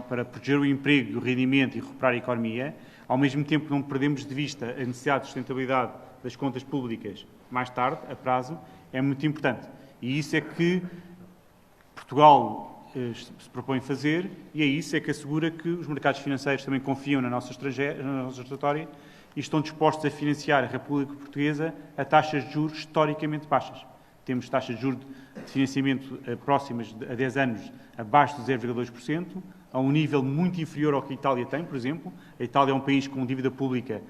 para proteger o emprego e o rendimento e recuperar a economia, ao mesmo tempo que não perdemos de vista a necessidade de sustentabilidade das contas públicas mais tarde, a prazo, é muito importante. E isso é que Portugal se propõe fazer e é isso é que assegura que os mercados financeiros também confiam na nossa trajetória e estão dispostos a financiar a República Portuguesa a taxas de juros historicamente baixas. Temos taxas de juros de financiamento próximas a 10 anos abaixo de 0,2%, a um nível muito inferior ao que a Itália tem, por exemplo. A Itália é um país com dívida pública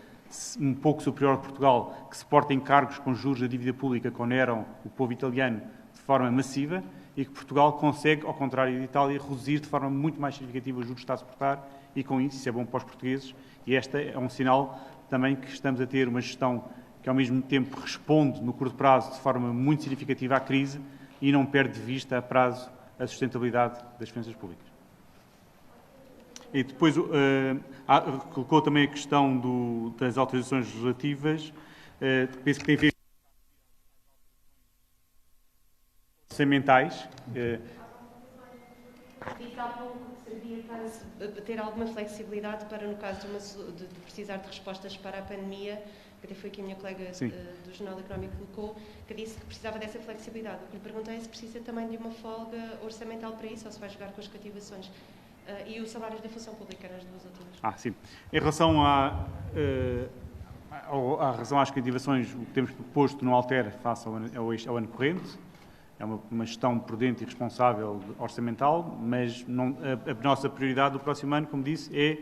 um pouco superior a Portugal, que suporta encargos com juros da dívida pública que oneram o povo italiano de forma massiva e que Portugal consegue, ao contrário da Itália, reduzir de forma muito mais significativa os juros que está a suportar e com isso é bom para os portugueses e este é um sinal também que estamos a ter uma gestão que ao mesmo tempo responde no curto prazo de forma muito significativa à crise e não perde de vista a prazo a sustentabilidade das finanças públicas. E depois colocou também a questão das autorizações legislativas, penso que tem a ver com orçamentais. Disse há pouco que servia para ter alguma flexibilidade para, no caso de precisar de respostas para a pandemia, que até foi aqui a minha colega do Jornal Económico colocou, que disse que precisava dessa flexibilidade. O que lhe perguntei é se precisa também de uma folga orçamental para isso ou se vai jogar com as cativações. E os salários da função pública, nas duas últimas. Sim. Em relação às cativações, o que temos proposto não altera face ao ano corrente. É uma gestão prudente e responsável orçamental, mas a nossa prioridade do próximo ano, como disse, é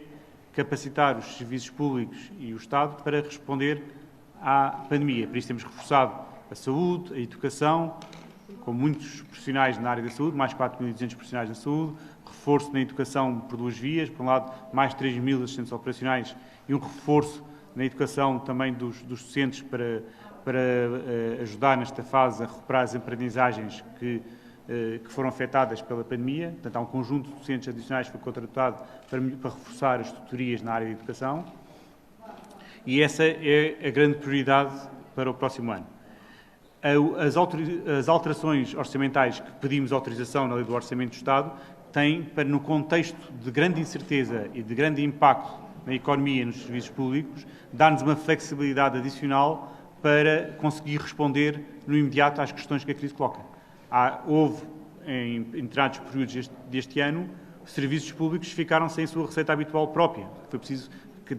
capacitar os serviços públicos e o Estado para responder à pandemia. Por isso temos reforçado a saúde, a educação, com muitos profissionais na área da saúde, mais 4.200 profissionais na saúde, reforço na educação por duas vias, por um lado mais 3.000 assistentes operacionais e um reforço na educação também dos docentes para ajudar nesta fase a recuperar as aprendizagens que foram afetadas pela pandemia. Portanto, há um conjunto de docentes adicionais que foi contratado para reforçar as tutorias na área da educação. E essa é a grande prioridade para o próximo ano. As alterações orçamentais que pedimos autorização na Lei do Orçamento do Estado têm, no contexto de grande incerteza e de grande impacto na economia e nos serviços públicos, dar-nos uma flexibilidade adicional para conseguir responder no imediato às questões que a crise coloca. Houve, em determinados períodos deste ano, serviços públicos ficaram sem a sua receita habitual própria. Foi preciso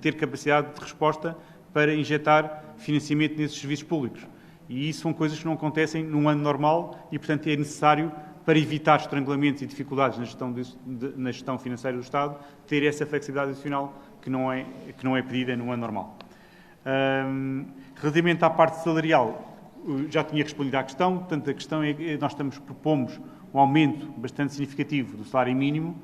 ter capacidade de resposta para injetar financiamento nesses serviços públicos. E isso são coisas que não acontecem num ano normal e, portanto, é necessário, para evitar estrangulamentos e dificuldades na gestão financeira do Estado, ter essa flexibilidade adicional que não é pedida num ano normal. Relativamente à parte salarial, já tinha respondido à questão, portanto, a questão é que nós propomos um aumento bastante significativo do salário mínimo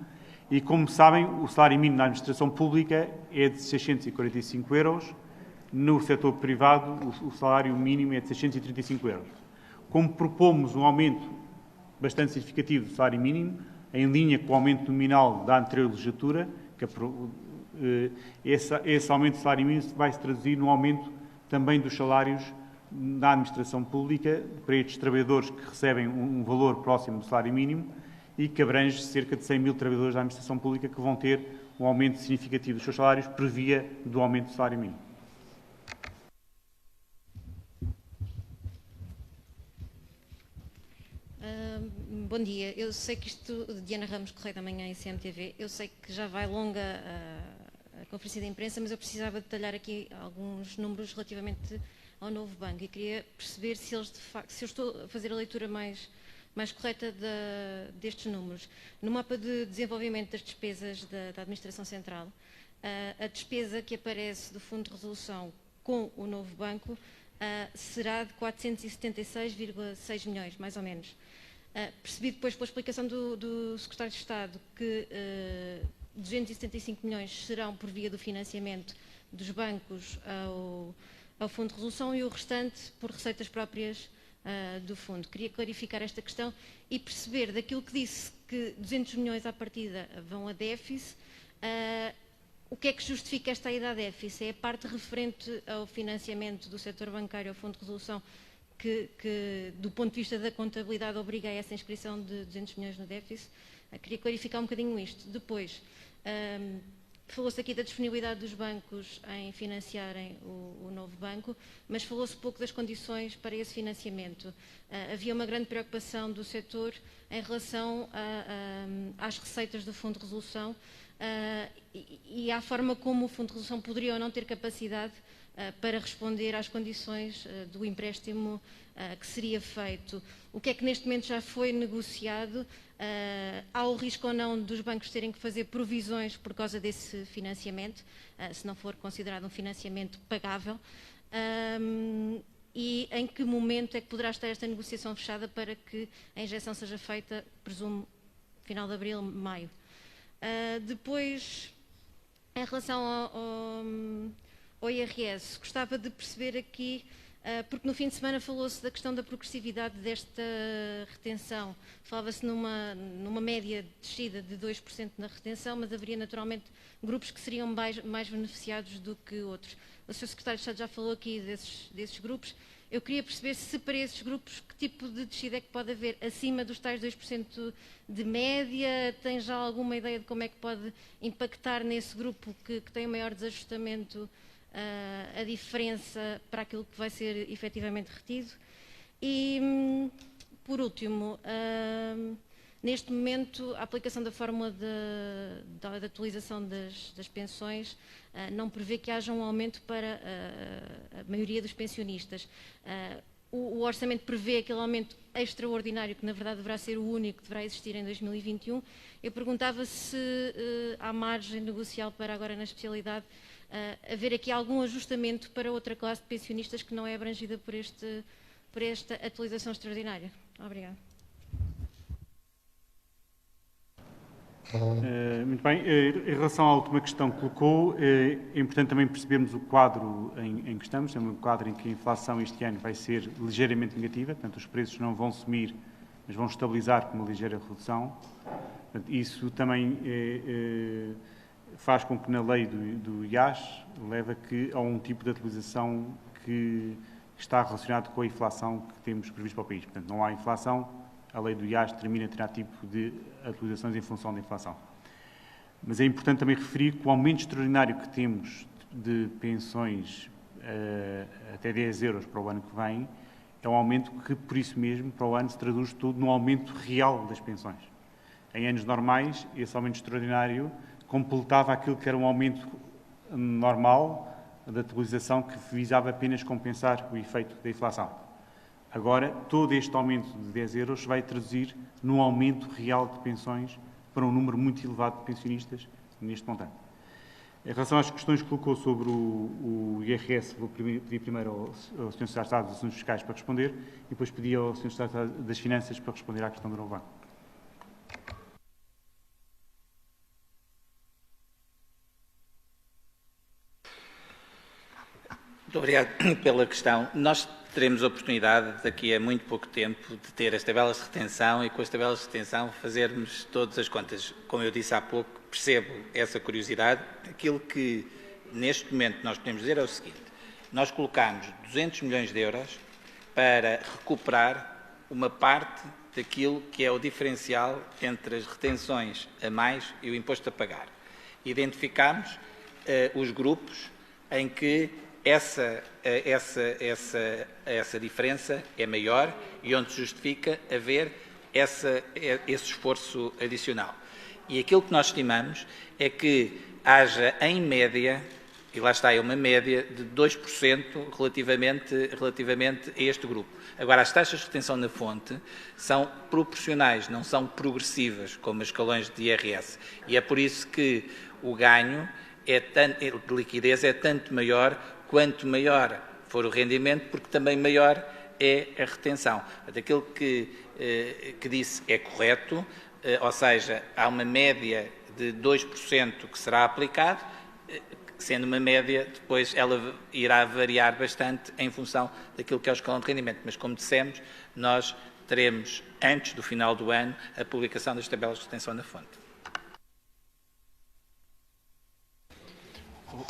e, como sabem, o salário mínimo na administração pública é de 645 euros, no setor privado o salário mínimo é de 635 euros. Como propomos um aumento bastante significativo do salário mínimo, em linha com o aumento nominal da anterior legislatura, esse aumento do salário mínimo vai se traduzir no aumento também dos salários na administração pública para estes trabalhadores que recebem um valor próximo do salário mínimo e que abrange cerca de 100 mil trabalhadores da administração pública que vão ter um aumento significativo dos seus salários por via do aumento do salário mínimo. Bom dia. Eu sei que isto, Diana Ramos, Correio da Manhã e CMTV, eu sei que já vai longa a conferência de imprensa, mas eu precisava detalhar aqui alguns números relativamente ao novo banco e queria perceber se eles, de facto, se eu estou a fazer a leitura mais correta destes números. No mapa de desenvolvimento das despesas da Administração Central, a despesa que aparece do Fundo de Resolução com o novo banco será de 476,6 milhões, mais ou menos. Percebi depois pela explicação do Secretário de Estado que 275 milhões serão por via do financiamento dos bancos ao Fundo de Resolução e o restante por receitas próprias do Fundo. Queria clarificar esta questão e perceber daquilo que disse que 200 milhões à partida vão a déficit, o que é que justifica esta ida a déficit? É a parte referente ao financiamento do setor bancário ao Fundo de Resolução que do ponto de vista da contabilidade, obriga a essa inscrição de 200 milhões no déficit? Queria clarificar um bocadinho isto. Depois, falou-se aqui da disponibilidade dos bancos em financiarem o novo banco, mas falou-se pouco das condições para esse financiamento. Havia uma grande preocupação do setor em relação às receitas do Fundo de Resolução e à forma como o Fundo de Resolução poderia ou não ter capacidade para responder às condições do empréstimo que seria feito. O que é que neste momento já foi negociado? Há o risco ou não dos bancos terem que fazer provisões por causa desse financiamento, se não for considerado um financiamento pagável? E em que momento é que poderá estar esta negociação fechada para que a injeção seja feita, presumo, final de abril, maio? Depois, em relação ao IRS, gostava de perceber aqui, porque no fim de semana falou-se da questão da progressividade desta retenção. Falava-se numa média descida de 2% na retenção, mas haveria naturalmente grupos que seriam mais beneficiados do que outros. O Sr. Secretário de Estado já falou aqui desses grupos. Eu queria perceber se para esses grupos que tipo de descida é que pode haver acima dos tais 2% de média. Tem já alguma ideia de como é que pode impactar nesse grupo que tem o maior desajustamento a diferença para aquilo que vai ser efetivamente retido? E, por último, neste momento, a aplicação da fórmula de atualização das pensões não prevê que haja um aumento para a maioria dos pensionistas. O orçamento prevê aquele aumento extraordinário, que na verdade deverá ser o único que deverá existir em 2021. Eu perguntava se há margem negocial para agora na especialidade haver aqui algum ajustamento para outra classe de pensionistas que não é abrangida por esta atualização extraordinária. Obrigada. Muito bem. Em relação à última questão que colocou, é importante também percebermos o quadro em que estamos. É um quadro em que a inflação este ano vai ser ligeiramente negativa, portanto os preços não vão sumir, mas vão estabilizar com uma ligeira redução. Portanto, isso também faz com que na lei do IAS leve a um tipo de atualização que está relacionado com a inflação que temos previsto para o país. Portanto, não há inflação, a lei do IAS determina determinado tipo de atualizações em função da inflação. Mas é importante também referir que o aumento extraordinário que temos de pensões até 10 euros para o ano que vem é um aumento que, por isso mesmo, para o ano se traduz tudo num aumento real das pensões. Em anos normais, esse aumento extraordinário completava aquilo que era um aumento normal da atualização que visava apenas compensar o efeito da inflação. Agora, todo este aumento de 10 euros vai traduzir num aumento real de pensões para um número muito elevado de pensionistas neste montante. Em relação às questões que colocou sobre o IRS, vou pedir primeiro ao Sr. Secretário de Estado dos Assuntos Fiscais para responder e depois pedir ao Sr. Secretário das Finanças para responder à questão do novo banco. Muito obrigado pela questão. Nós teremos a oportunidade, daqui a muito pouco tempo, de ter as tabelas de retenção e com as tabelas de retenção fazermos todas as contas. Como eu disse há pouco, percebo essa curiosidade. Aquilo que neste momento nós podemos dizer é o seguinte: nós colocamos 200 milhões de euros para recuperar uma parte daquilo que é o diferencial entre as retenções a mais e o imposto a pagar. Identificámos os grupos em que essa diferença é maior e onde se justifica haver esse esforço adicional. E aquilo que nós estimamos é que haja, em média, e lá está, é uma média de 2% relativamente a este grupo. Agora, as taxas de retenção na fonte são proporcionais, não são progressivas, como os escalões de IRS. E é por isso que o ganho de liquidez é tanto maior quanto maior for o rendimento, porque também maior é a retenção. Aquilo que disse é correto, ou seja, há uma média de 2% que será aplicado, sendo uma média, depois ela irá variar bastante em função daquilo que é o escalão de rendimento. Mas, como dissemos, nós teremos, antes do final do ano, a publicação das tabelas de retenção na fonte.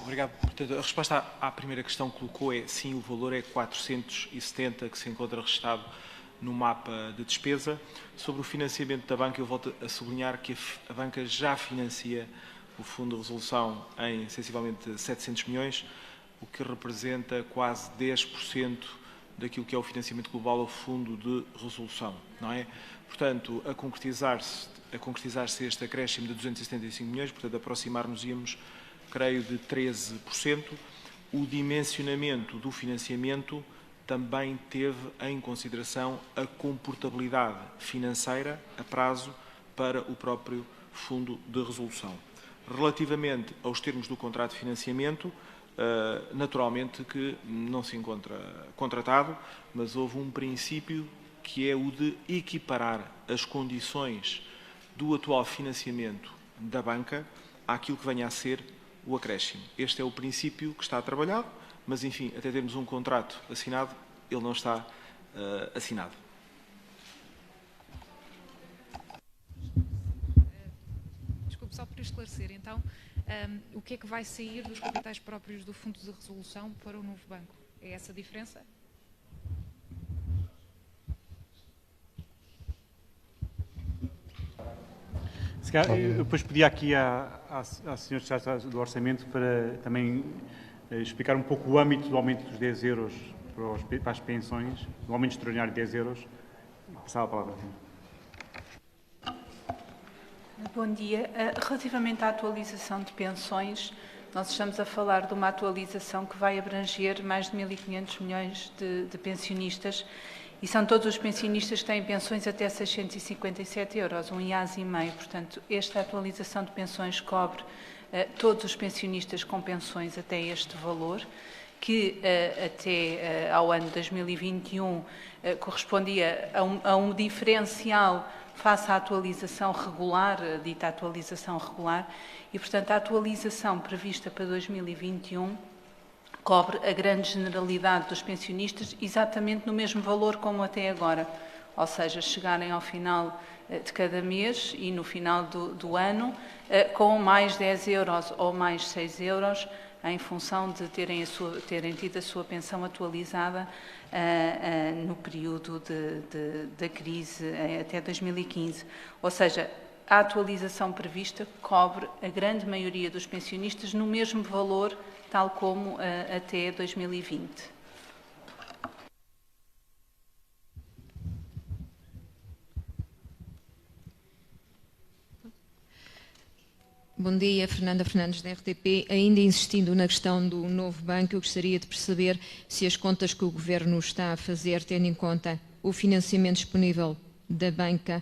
Obrigado. Portanto, a resposta à primeira questão que colocou é sim, o valor é 470 que se encontra registado no mapa de despesa. Sobre o financiamento da banca, eu volto a sublinhar que a banca já financia o Fundo de Resolução em sensivelmente 700 milhões, o que representa quase 10% daquilo que é o financiamento global ao Fundo de Resolução, não é? Portanto, a concretizar-se este acréscimo de 275 milhões, portanto, aproximar-nos-íamos, creio, de 13%. O dimensionamento do financiamento também teve em consideração a comportabilidade financeira a prazo para o próprio Fundo de Resolução. Relativamente aos termos do contrato de financiamento, naturalmente que não se encontra contratado, mas houve um princípio que é o de equiparar as condições do atual financiamento da banca àquilo que venha a ser o acréscimo. Este é o princípio que está trabalhado, mas, enfim, até termos um contrato assinado, ele não está assinado. Desculpe, só para esclarecer, então, o que é que vai sair dos capitais próprios do Fundo de Resolução para o novo banco? É essa a diferença? Eu depois pedi aqui à Sra. Secretária do Orçamento para também explicar um pouco o âmbito do aumento dos 10 euros para as pensões, do aumento extraordinário de 10 euros. Passava a palavra. Bom dia. Relativamente à atualização de pensões, nós estamos a falar de uma atualização que vai abranger mais de 1.500 milhões de pensionistas, e são todos os pensionistas que têm pensões até 657 euros, um IAS e meio. Portanto, esta atualização de pensões cobre todos os pensionistas com pensões até este valor, que até ao ano 2021 correspondia a um diferencial face à atualização regular, a dita atualização regular, e, portanto, a atualização prevista para 2021 cobre a grande generalidade dos pensionistas exatamente no mesmo valor como até agora, ou seja, chegarem ao final de cada mês e no final do ano com mais 10 euros ou mais 6 euros, em função de terem tido a sua pensão atualizada no período da crise até 2015. Ou seja, a atualização prevista cobre a grande maioria dos pensionistas no mesmo valor, tal como até 2020. Bom dia, Fernanda Fernandes, da RTP. Ainda insistindo na questão do novo banco, eu gostaria de perceber se as contas que o Governo está a fazer, tendo em conta o financiamento disponível da banca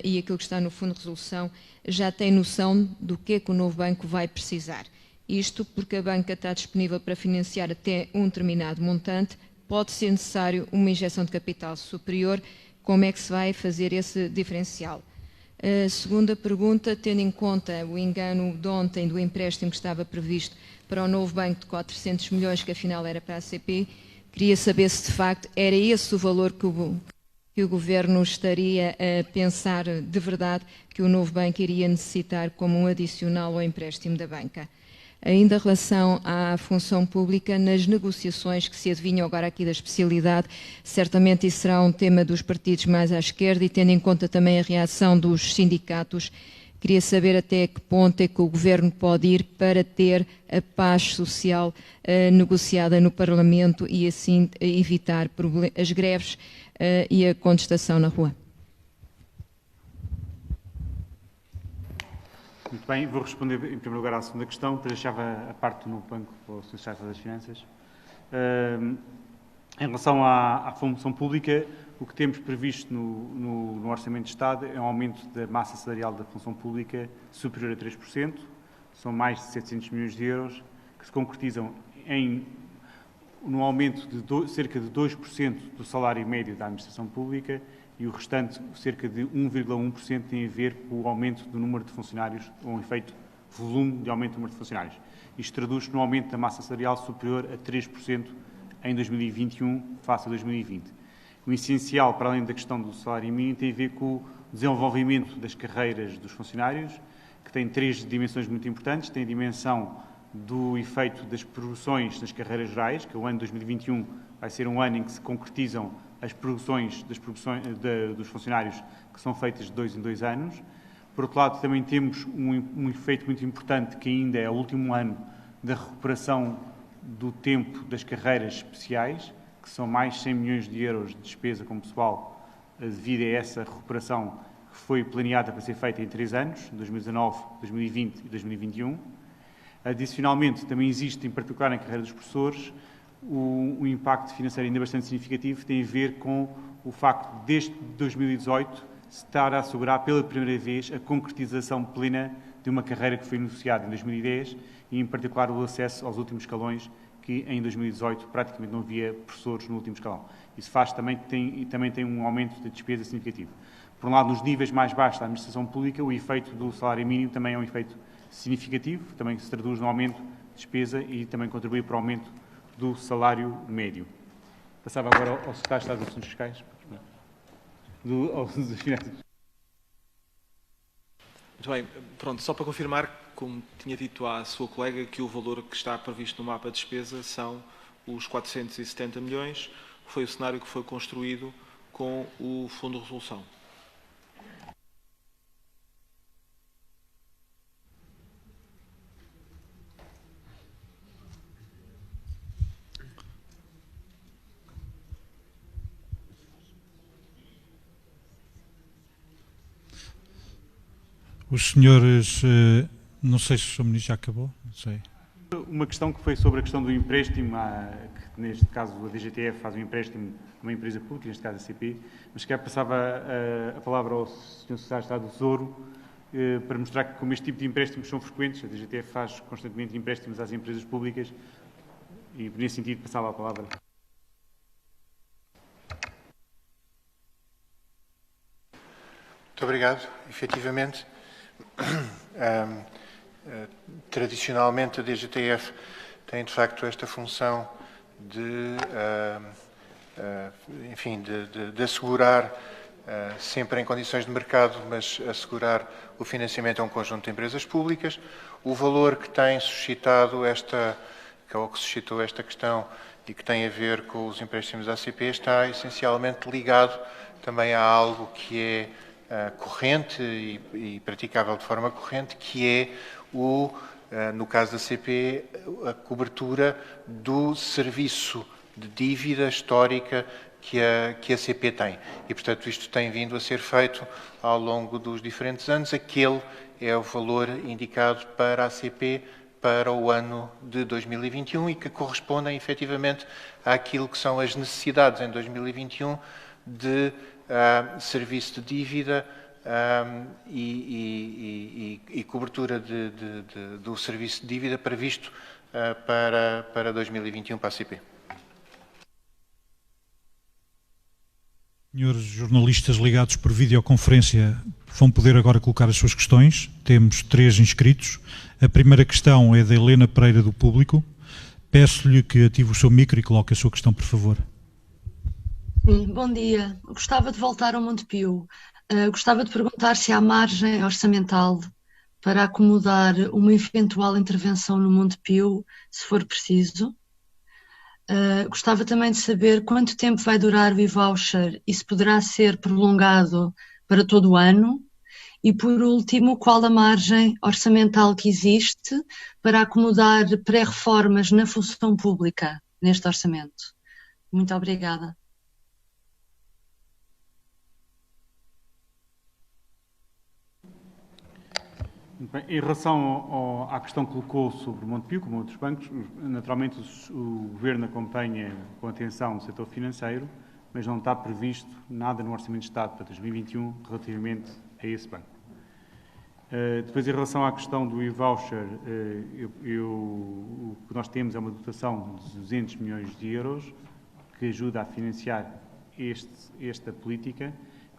e aquilo que está no Fundo de Resolução, já tem noção do que é que o novo banco vai precisar. Isto porque a banca está disponível para financiar até um determinado montante, pode ser necessário uma injeção de capital superior. Como é que se vai fazer esse diferencial? A segunda pergunta, tendo em conta o engano de ontem do empréstimo que estava previsto para o novo banco de 400 milhões, que afinal era para a ACP, queria saber se de facto era esse o valor que o Governo estaria a pensar de verdade que o novo banco iria necessitar como um adicional ao empréstimo da banca. Ainda em relação à função pública, nas negociações que se adivinham agora aqui da especialidade, certamente isso será um tema dos partidos mais à esquerda, e tendo em conta também a reação dos sindicatos, queria saber até que ponto é que o Governo pode ir para ter a paz social negociada no Parlamento e assim evitar as greves e a contestação na rua. Muito bem, vou responder em primeiro lugar à segunda questão, depois deixava a parte do novo banco para o Sr. Secretário das Finanças. Em relação à função pública, o que temos previsto no Orçamento de Estado é um aumento da massa salarial da função pública superior a 3%, são mais de 700 milhões de euros, que se concretizam num aumento de cerca de 2% do salário médio da administração pública e o restante, cerca de 1,1%, tem a ver com o aumento do número de funcionários, ou um efeito volume de aumento do número de funcionários. Isto traduz-se num aumento da massa salarial superior a 3% em 2021 face a 2020. O essencial, para além da questão do salário mínimo, tem a ver com o desenvolvimento das carreiras dos funcionários, que tem 3 dimensões muito importantes. Tem a dimensão do efeito das progressões nas carreiras gerais, que o ano de 2021 vai ser um ano em que se concretizam as progressões dos funcionários que são feitas de 2 em 2 anos. Por outro lado, também temos um efeito muito importante, que ainda é o último ano da recuperação do tempo das carreiras especiais, que são mais 100 milhões de euros de despesa com pessoal devido a essa recuperação que foi planeada para ser feita em 3 anos, 2019, 2020 e 2021. Adicionalmente, também existe, em particular na carreira dos professores, um impacto financeiro ainda bastante significativo, que tem a ver com o facto de, desde 2018, se estar a assegurar pela primeira vez a concretização plena de uma carreira que foi negociada em 2010 e, em particular, o acesso aos últimos escalões, que em 2018 praticamente não havia professores no último escalão. Isso faz também tem um aumento de despesa significativo. Por um lado, nos níveis mais baixos da administração pública, o efeito do salário mínimo também é um efeito significativo, também se traduz no aumento de despesa e também contribui para o aumento do salário médio. Passava agora ao secretário de Estado dos Assuntos Fiscais. Dos finanças. Muito bem. Pronto, só para confirmar, como tinha dito à sua colega, que o valor que está previsto no mapa de despesa são os 470 milhões, que foi o cenário que foi construído com o Fundo de Resolução. Os senhores, não sei se o Sr. Ministro já acabou, não sei. Uma questão que foi sobre a questão do empréstimo, que neste caso a DGTF faz um empréstimo a uma empresa pública, neste caso a CP, mas que passava a palavra ao Sr. Secretário de Estado do Tesouro para mostrar que, como este tipo de empréstimos são frequentes, a DGTF faz constantemente empréstimos às empresas públicas e, nesse sentido, passava a palavra. Muito obrigado. Efetivamente, tradicionalmente a DGTF tem de facto esta função de assegurar, sempre em condições de mercado, mas assegurar o financiamento a um conjunto de empresas públicas. O valor que tem suscitado que suscitou esta questão e que tem a ver com os empréstimos ACP está essencialmente ligado também a algo que é corrente e praticável de forma corrente, que é, no caso da CP, a cobertura do serviço de dívida histórica que a CP tem. E, portanto, isto tem vindo a ser feito ao longo dos diferentes anos. Aquele é o valor indicado para a CP para o ano de 2021 e que correspondem, efetivamente, àquilo que são as necessidades em 2021 de serviço de dívida e cobertura do serviço de dívida previsto para 2021 para a CP. Senhores jornalistas ligados por videoconferência vão poder agora colocar as suas questões. Temos 3 inscritos. A primeira questão é da Helena Pereira, do Público. Peço-lhe que ative o seu micro e coloque a sua questão, por favor. Sim, bom dia. Gostava de voltar ao Montepio. Gostava de perguntar se há margem orçamental para acomodar uma eventual intervenção no Montepio, se for preciso. Gostava também de saber quanto tempo vai durar o e-voucher e se poderá ser prolongado para todo o ano. E, por último, qual a margem orçamental que existe para acomodar pré-reformas na função pública neste orçamento. Muito obrigada. Bem, em relação à questão que colocou sobre o Montepio, como outros bancos, naturalmente o Governo acompanha com atenção o setor financeiro, mas não está previsto nada no Orçamento de Estado para 2021 relativamente a esse banco. Depois, em relação à questão do e-voucher, o que nós temos é uma dotação de 200 milhões de euros que ajuda a financiar esta política.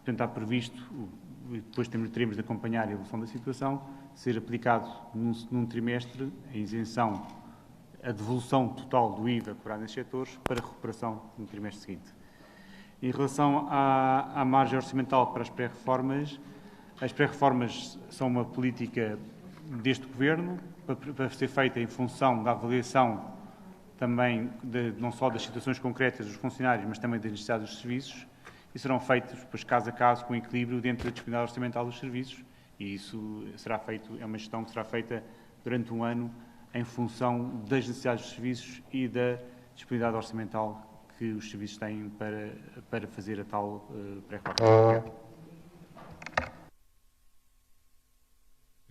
portanto está previsto, depois teremos de acompanhar a evolução da situação, ser aplicado num trimestre a isenção, a devolução total do IVA cobrado nesses setores para recuperação no trimestre seguinte. Em relação à margem orçamental para as pré-reformas, as pré-reformas são uma política deste Governo, para ser feita em função da avaliação também, não só das situações concretas dos funcionários, mas também das necessidades dos serviços, e serão feitos, depois, caso a caso, com equilíbrio dentro da disponibilidade orçamental dos serviços, e isso será feito, é uma gestão que será feita durante um ano em função das necessidades dos serviços e da disponibilidade orçamental que os serviços têm para fazer a tal pré-reforma.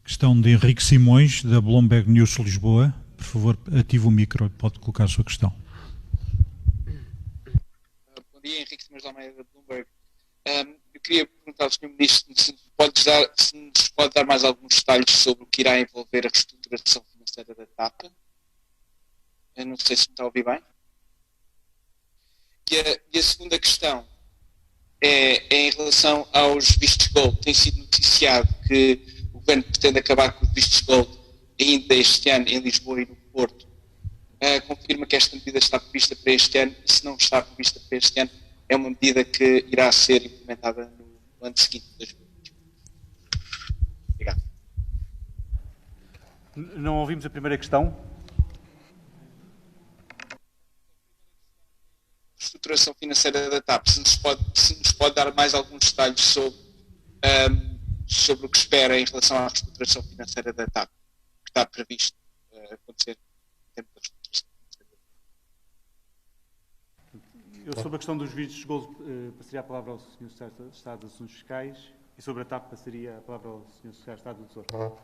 Questão de Henrique Simões, da Bloomberg News Lisboa. Por favor, ative o micro e pode colocar a sua questão. Bom dia, Henrique Simões da Almeida, da Bloomberg. Eu queria perguntar ao Sr. Ministro se nos pode dar mais alguns detalhes sobre o que irá envolver a reestruturação financeira da TAP. Eu não sei se me está a ouvir bem. E a segunda questão é em relação aos vistos gold. Tem sido noticiado que o Governo pretende acabar com os vistos gold ainda este ano em Lisboa e no Porto. Confirma que esta medida está prevista para este ano, e se não está prevista para este ano, é uma medida que irá ser implementada no ano seguinte, 2021. Obrigado. Não ouvimos a primeira questão. Reestruturação financeira da TAP, se nos pode dar mais alguns detalhes sobre o que espera em relação à reestruturação financeira da TAP, que está previsto acontecer em termos de reestruturação financeira. Eu, sobre a questão dos vistos de gold, passaria a palavra ao Sr. Secretário de Estado dos Assuntos Fiscais, e sobre a TAP passaria a palavra ao Sr. Secretário de Estado do Tesouro.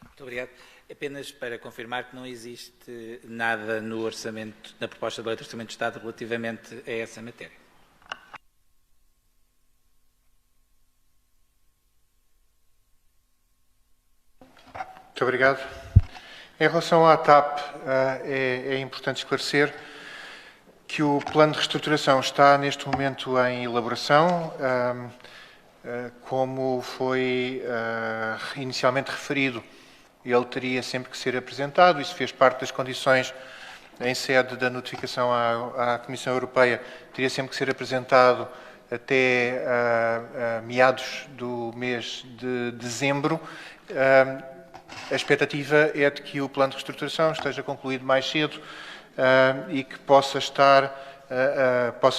Muito obrigado. Apenas para confirmar que não existe nada no orçamento, na proposta de lei do Orçamento de Estado relativamente a essa matéria. Muito obrigado. Em relação à TAP, é importante esclarecer que o plano de reestruturação está neste momento em elaboração, como foi inicialmente referido. Ele teria sempre que ser apresentado, isso fez parte das condições em sede da notificação à Comissão Europeia, teria sempre que ser apresentado até meados do mês de dezembro. A expectativa é de que o plano de reestruturação esteja concluído mais cedo e que possa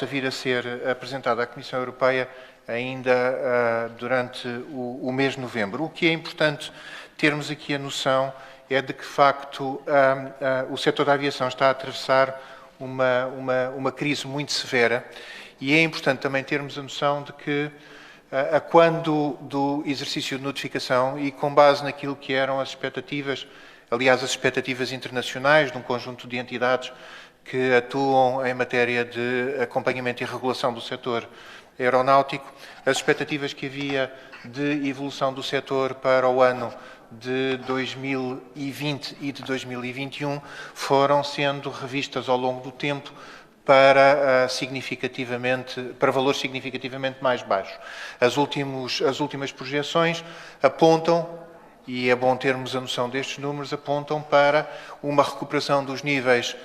vir a ser apresentado à Comissão Europeia ainda durante o mês de novembro. O que é importante termos aqui a noção é de que, de facto, o setor da aviação está a atravessar uma crise muito severa, e é importante também termos a noção de que, a quando do exercício de notificação e com base naquilo que eram as expectativas, aliás, as expectativas internacionais de um conjunto de entidades que atuam em matéria de acompanhamento e regulação do setor aeronáutico, as expectativas que havia de evolução do setor para o ano de 2020 e de 2021 foram sendo revistas ao longo do tempo para valores significativamente mais baixos. As últimas projeções apontam, e é bom termos a noção destes números, apontam para uma recuperação dos níveis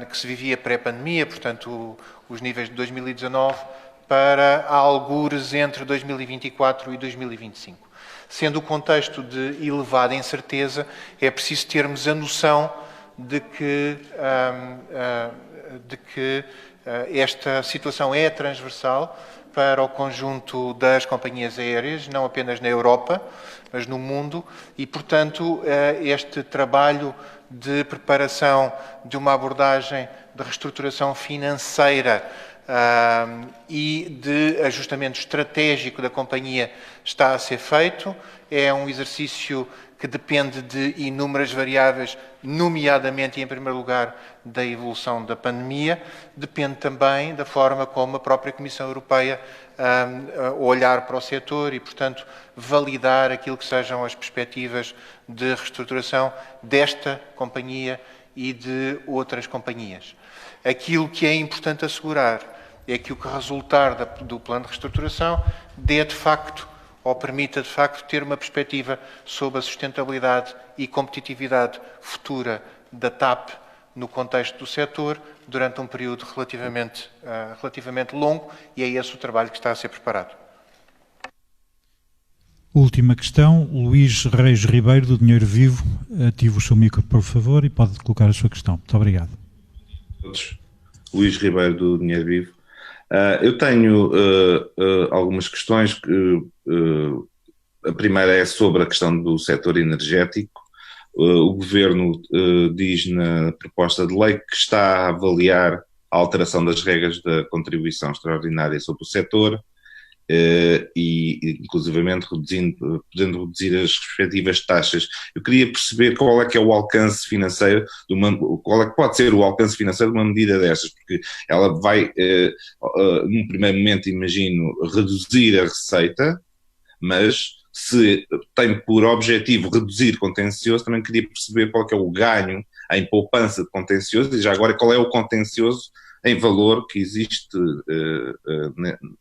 que se vivia pré-pandemia, portanto, os níveis de 2019, para algures entre 2024 e 2025. Sendo o contexto de elevada incerteza, é preciso termos a noção de que esta situação é transversal para o conjunto das companhias aéreas, não apenas na Europa, mas no mundo, e, portanto, este trabalho de preparação de uma abordagem de reestruturação financeira e de ajustamento estratégico da companhia está a ser feito. É um exercício que depende de inúmeras variáveis, nomeadamente, e em primeiro lugar, da evolução da pandemia. Depende também da forma como a própria Comissão Europeia olhar para o setor e, portanto, validar aquilo que sejam as perspectivas de reestruturação desta companhia e de outras companhias. Aquilo que é importante assegurar é que o que resultar do plano de reestruturação dê de facto, ou permita de facto, ter uma perspectiva sobre a sustentabilidade e competitividade futura da TAP no contexto do setor durante um período relativamente longo, e é esse o trabalho que está a ser preparado. Última questão, Luís Reis Ribeiro, do Dinheiro Vivo. Ative o seu micro, por favor, e pode colocar a sua questão. Muito obrigado. Luís Ribeiro, do Dinheiro Vivo. Eu tenho algumas questões. A primeira é sobre a questão do setor energético. O Governo diz na proposta de lei que está a avaliar a alteração das regras da contribuição extraordinária sobre o setor, e inclusivamente podendo reduzir as respectivas taxas. Eu queria perceber qual é que é o alcance financeiro, qual é que pode ser o alcance financeiro de uma medida destas, porque ela vai, num primeiro momento, imagino, reduzir a receita, mas se tem por objetivo reduzir contencioso, também queria perceber qual é que é o ganho em poupança de contencioso, e já agora qual é o contencioso em valor que existe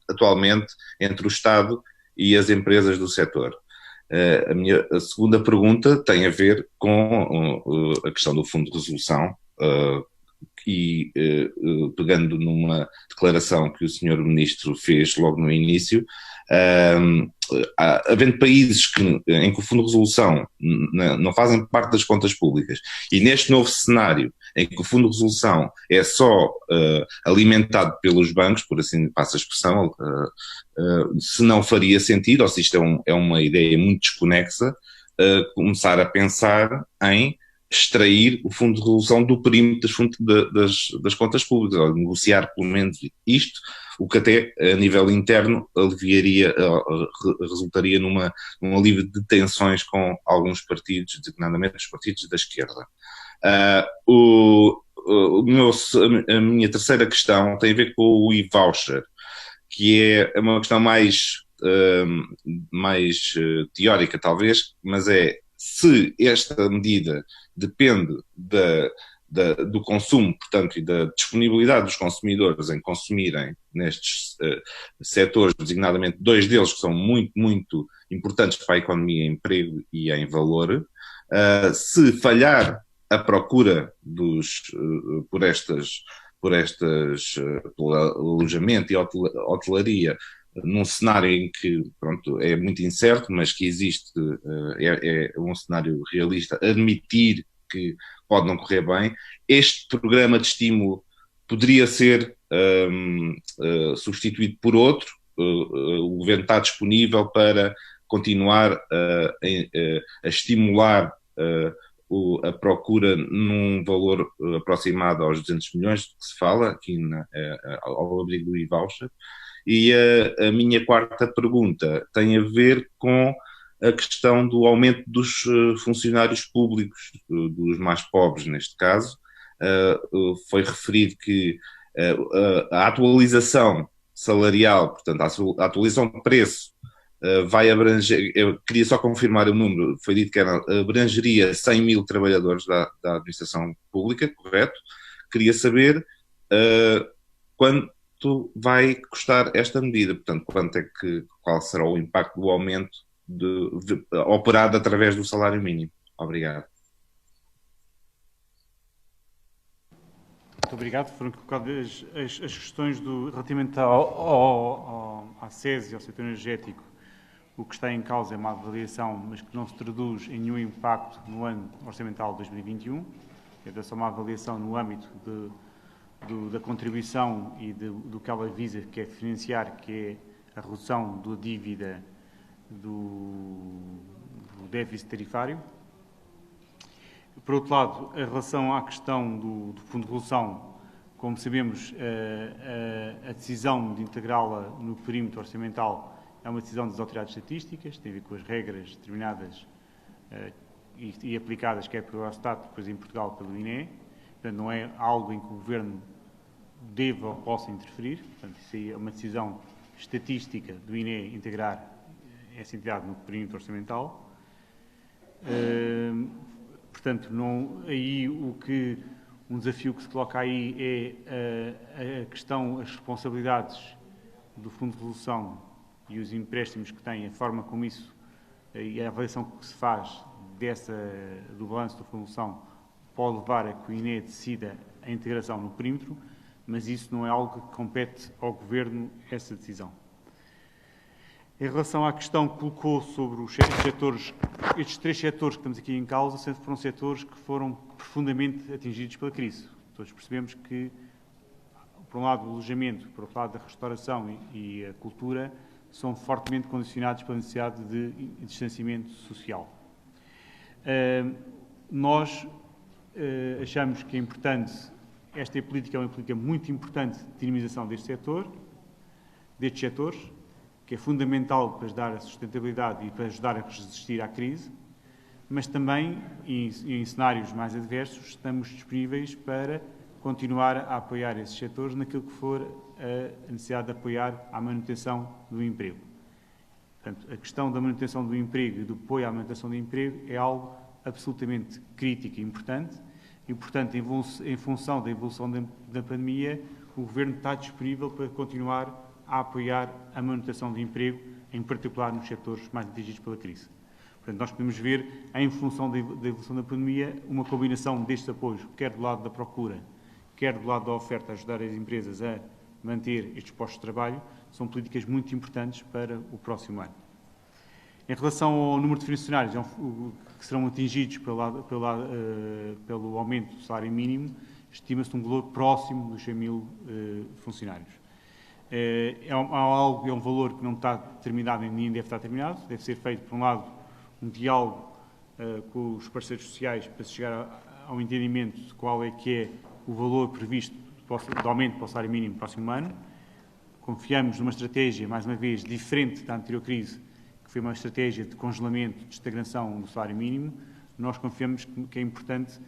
atualmente entre o Estado e as empresas do setor. A segunda pergunta tem a ver com a questão do Fundo de Resolução, e pegando numa declaração que o Sr. Ministro fez logo no início, havendo países em que o Fundo de Resolução não fazem parte das contas públicas, e neste novo cenário em que o Fundo de Resolução é só alimentado pelos bancos, por assim passa a expressão, se não faria sentido, ou se isto é uma ideia muito desconexa, começar a pensar em extrair o Fundo de Resolução do perímetro das contas públicas, ou negociar pelo menos isto, o que até a nível interno resultaria num alívio de tensões com alguns partidos, designadamente os partidos da esquerda. A minha terceira questão tem a ver com o e-voucher, que é uma questão mais teórica talvez, mas se esta medida depende do consumo, portanto, e da disponibilidade dos consumidores em consumirem nestes setores, designadamente dois deles que são muito, muito importantes para a economia, emprego e em valor, se falhar a procura pelo alojamento e hotelaria, num cenário em que, pronto, é muito incerto, mas que existe, é um cenário realista, admitir que pode não correr bem, este programa de estímulo poderia ser substituído por outro. O governo está disponível para continuar a estimular a procura num valor aproximado aos 200 milhões, que se fala aqui ao abrigo do e-voucher. E a minha quarta pergunta tem a ver com a questão do aumento dos funcionários públicos, dos mais pobres neste caso. Foi referido que a atualização salarial, portanto a atualização de preço, vai abranger, eu queria só confirmar o número, foi dito que abrangeria 100 mil trabalhadores da administração pública, correto? Queria saber quanto vai custar esta medida, portanto, qual será o impacto do aumento operado através do salário mínimo. Obrigado. Muito obrigado. Foram colocadas as questões relativamente à SES e ao setor energético. O que está em causa é uma avaliação, mas que não se traduz em nenhum impacto no ano orçamental de 2021. É só uma avaliação no âmbito da contribuição e do que ela visa, que é financiar, que é a redução da dívida do déficit tarifário. Por outro lado, em relação à questão do Fundo de Resolução, como sabemos, a decisão de integrá-la no perímetro orçamental é uma decisão das autoridades estatísticas, tem a ver com as regras determinadas e aplicadas, quer pelo Eurostat, depois em Portugal pelo INE. Portanto, não é algo em que o Governo deva ou possa interferir. Portanto, isso aí é uma decisão estatística do INE integrar essa entidade no perímetro orçamental. portanto, um desafio que se coloca aí é as responsabilidades do Fundo de Resolução e os empréstimos que têm, a forma como isso e a avaliação que se faz do balanço do Fundo de Resolução pode levar a que o INE decida a integração no perímetro, mas isso não é algo que compete ao Governo, essa decisão. Em relação à questão que colocou sobre os setores, estes 3 setores que estamos aqui em causa sempre foram setores que foram profundamente atingidos pela crise. Todos percebemos que, por um lado, o alojamento, por outro lado, a restauração e a cultura são fortemente condicionados pela necessidade de distanciamento social. Nós achamos que é importante, esta política é uma política muito importante de dinamização destes setores, que é fundamental para dar a sustentabilidade e para ajudar a resistir à crise, mas também, em cenários mais adversos, estamos disponíveis para continuar a apoiar esses setores naquilo que for a necessidade de apoiar a manutenção do emprego. Portanto, a questão da manutenção do emprego e do apoio à manutenção do emprego é algo absolutamente crítico e importante e, portanto, em função da evolução da pandemia, o Governo está disponível para continuar a apoiar a manutenção do emprego, em particular nos setores mais atingidos pela crise. Portanto, nós podemos ver, em função da evolução da pandemia, uma combinação destes apoios, quer do lado da procura, quer do lado da oferta, a ajudar as empresas a manter estes postos de trabalho, são políticas muito importantes para o próximo ano. Em relação ao número de funcionários que serão atingidos pelo aumento do salário mínimo, estima-se um valor próximo dos 100.000 funcionários. É um valor que não está determinado e nem deve estar determinado. Deve ser feito, por um lado, um diálogo com os parceiros sociais para se chegar ao entendimento de qual é que é o valor previsto de aumento para o salário mínimo no próximo ano. Confiamos numa estratégia, mais uma vez, diferente da anterior crise, que foi uma estratégia de congelamento, de estagnação do salário mínimo. Nós confiamos que é importante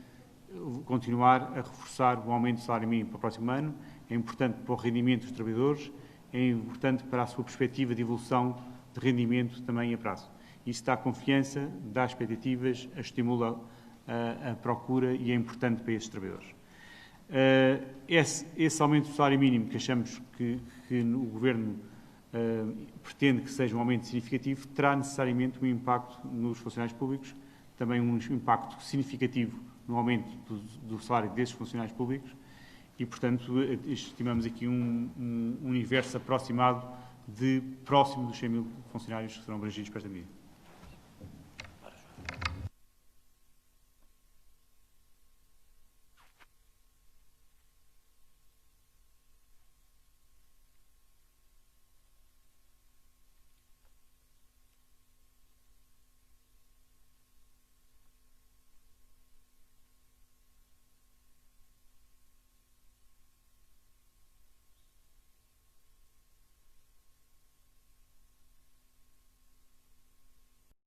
continuar a reforçar o aumento do salário mínimo para o próximo ano. É importante para o rendimento dos trabalhadores, é importante para a sua perspectiva de evolução de rendimento também a prazo. Isso dá confiança, dá expectativas, estimula a procura e é importante para esses trabalhadores. Esse aumento do salário mínimo, que achamos que o Governo pretende que seja um aumento significativo, terá necessariamente um impacto nos funcionários públicos, também um impacto significativo no aumento do salário desses funcionários públicos e, portanto, estimamos aqui um universo aproximado próximo dos 100.000 funcionários que serão abrangidos por esta medida.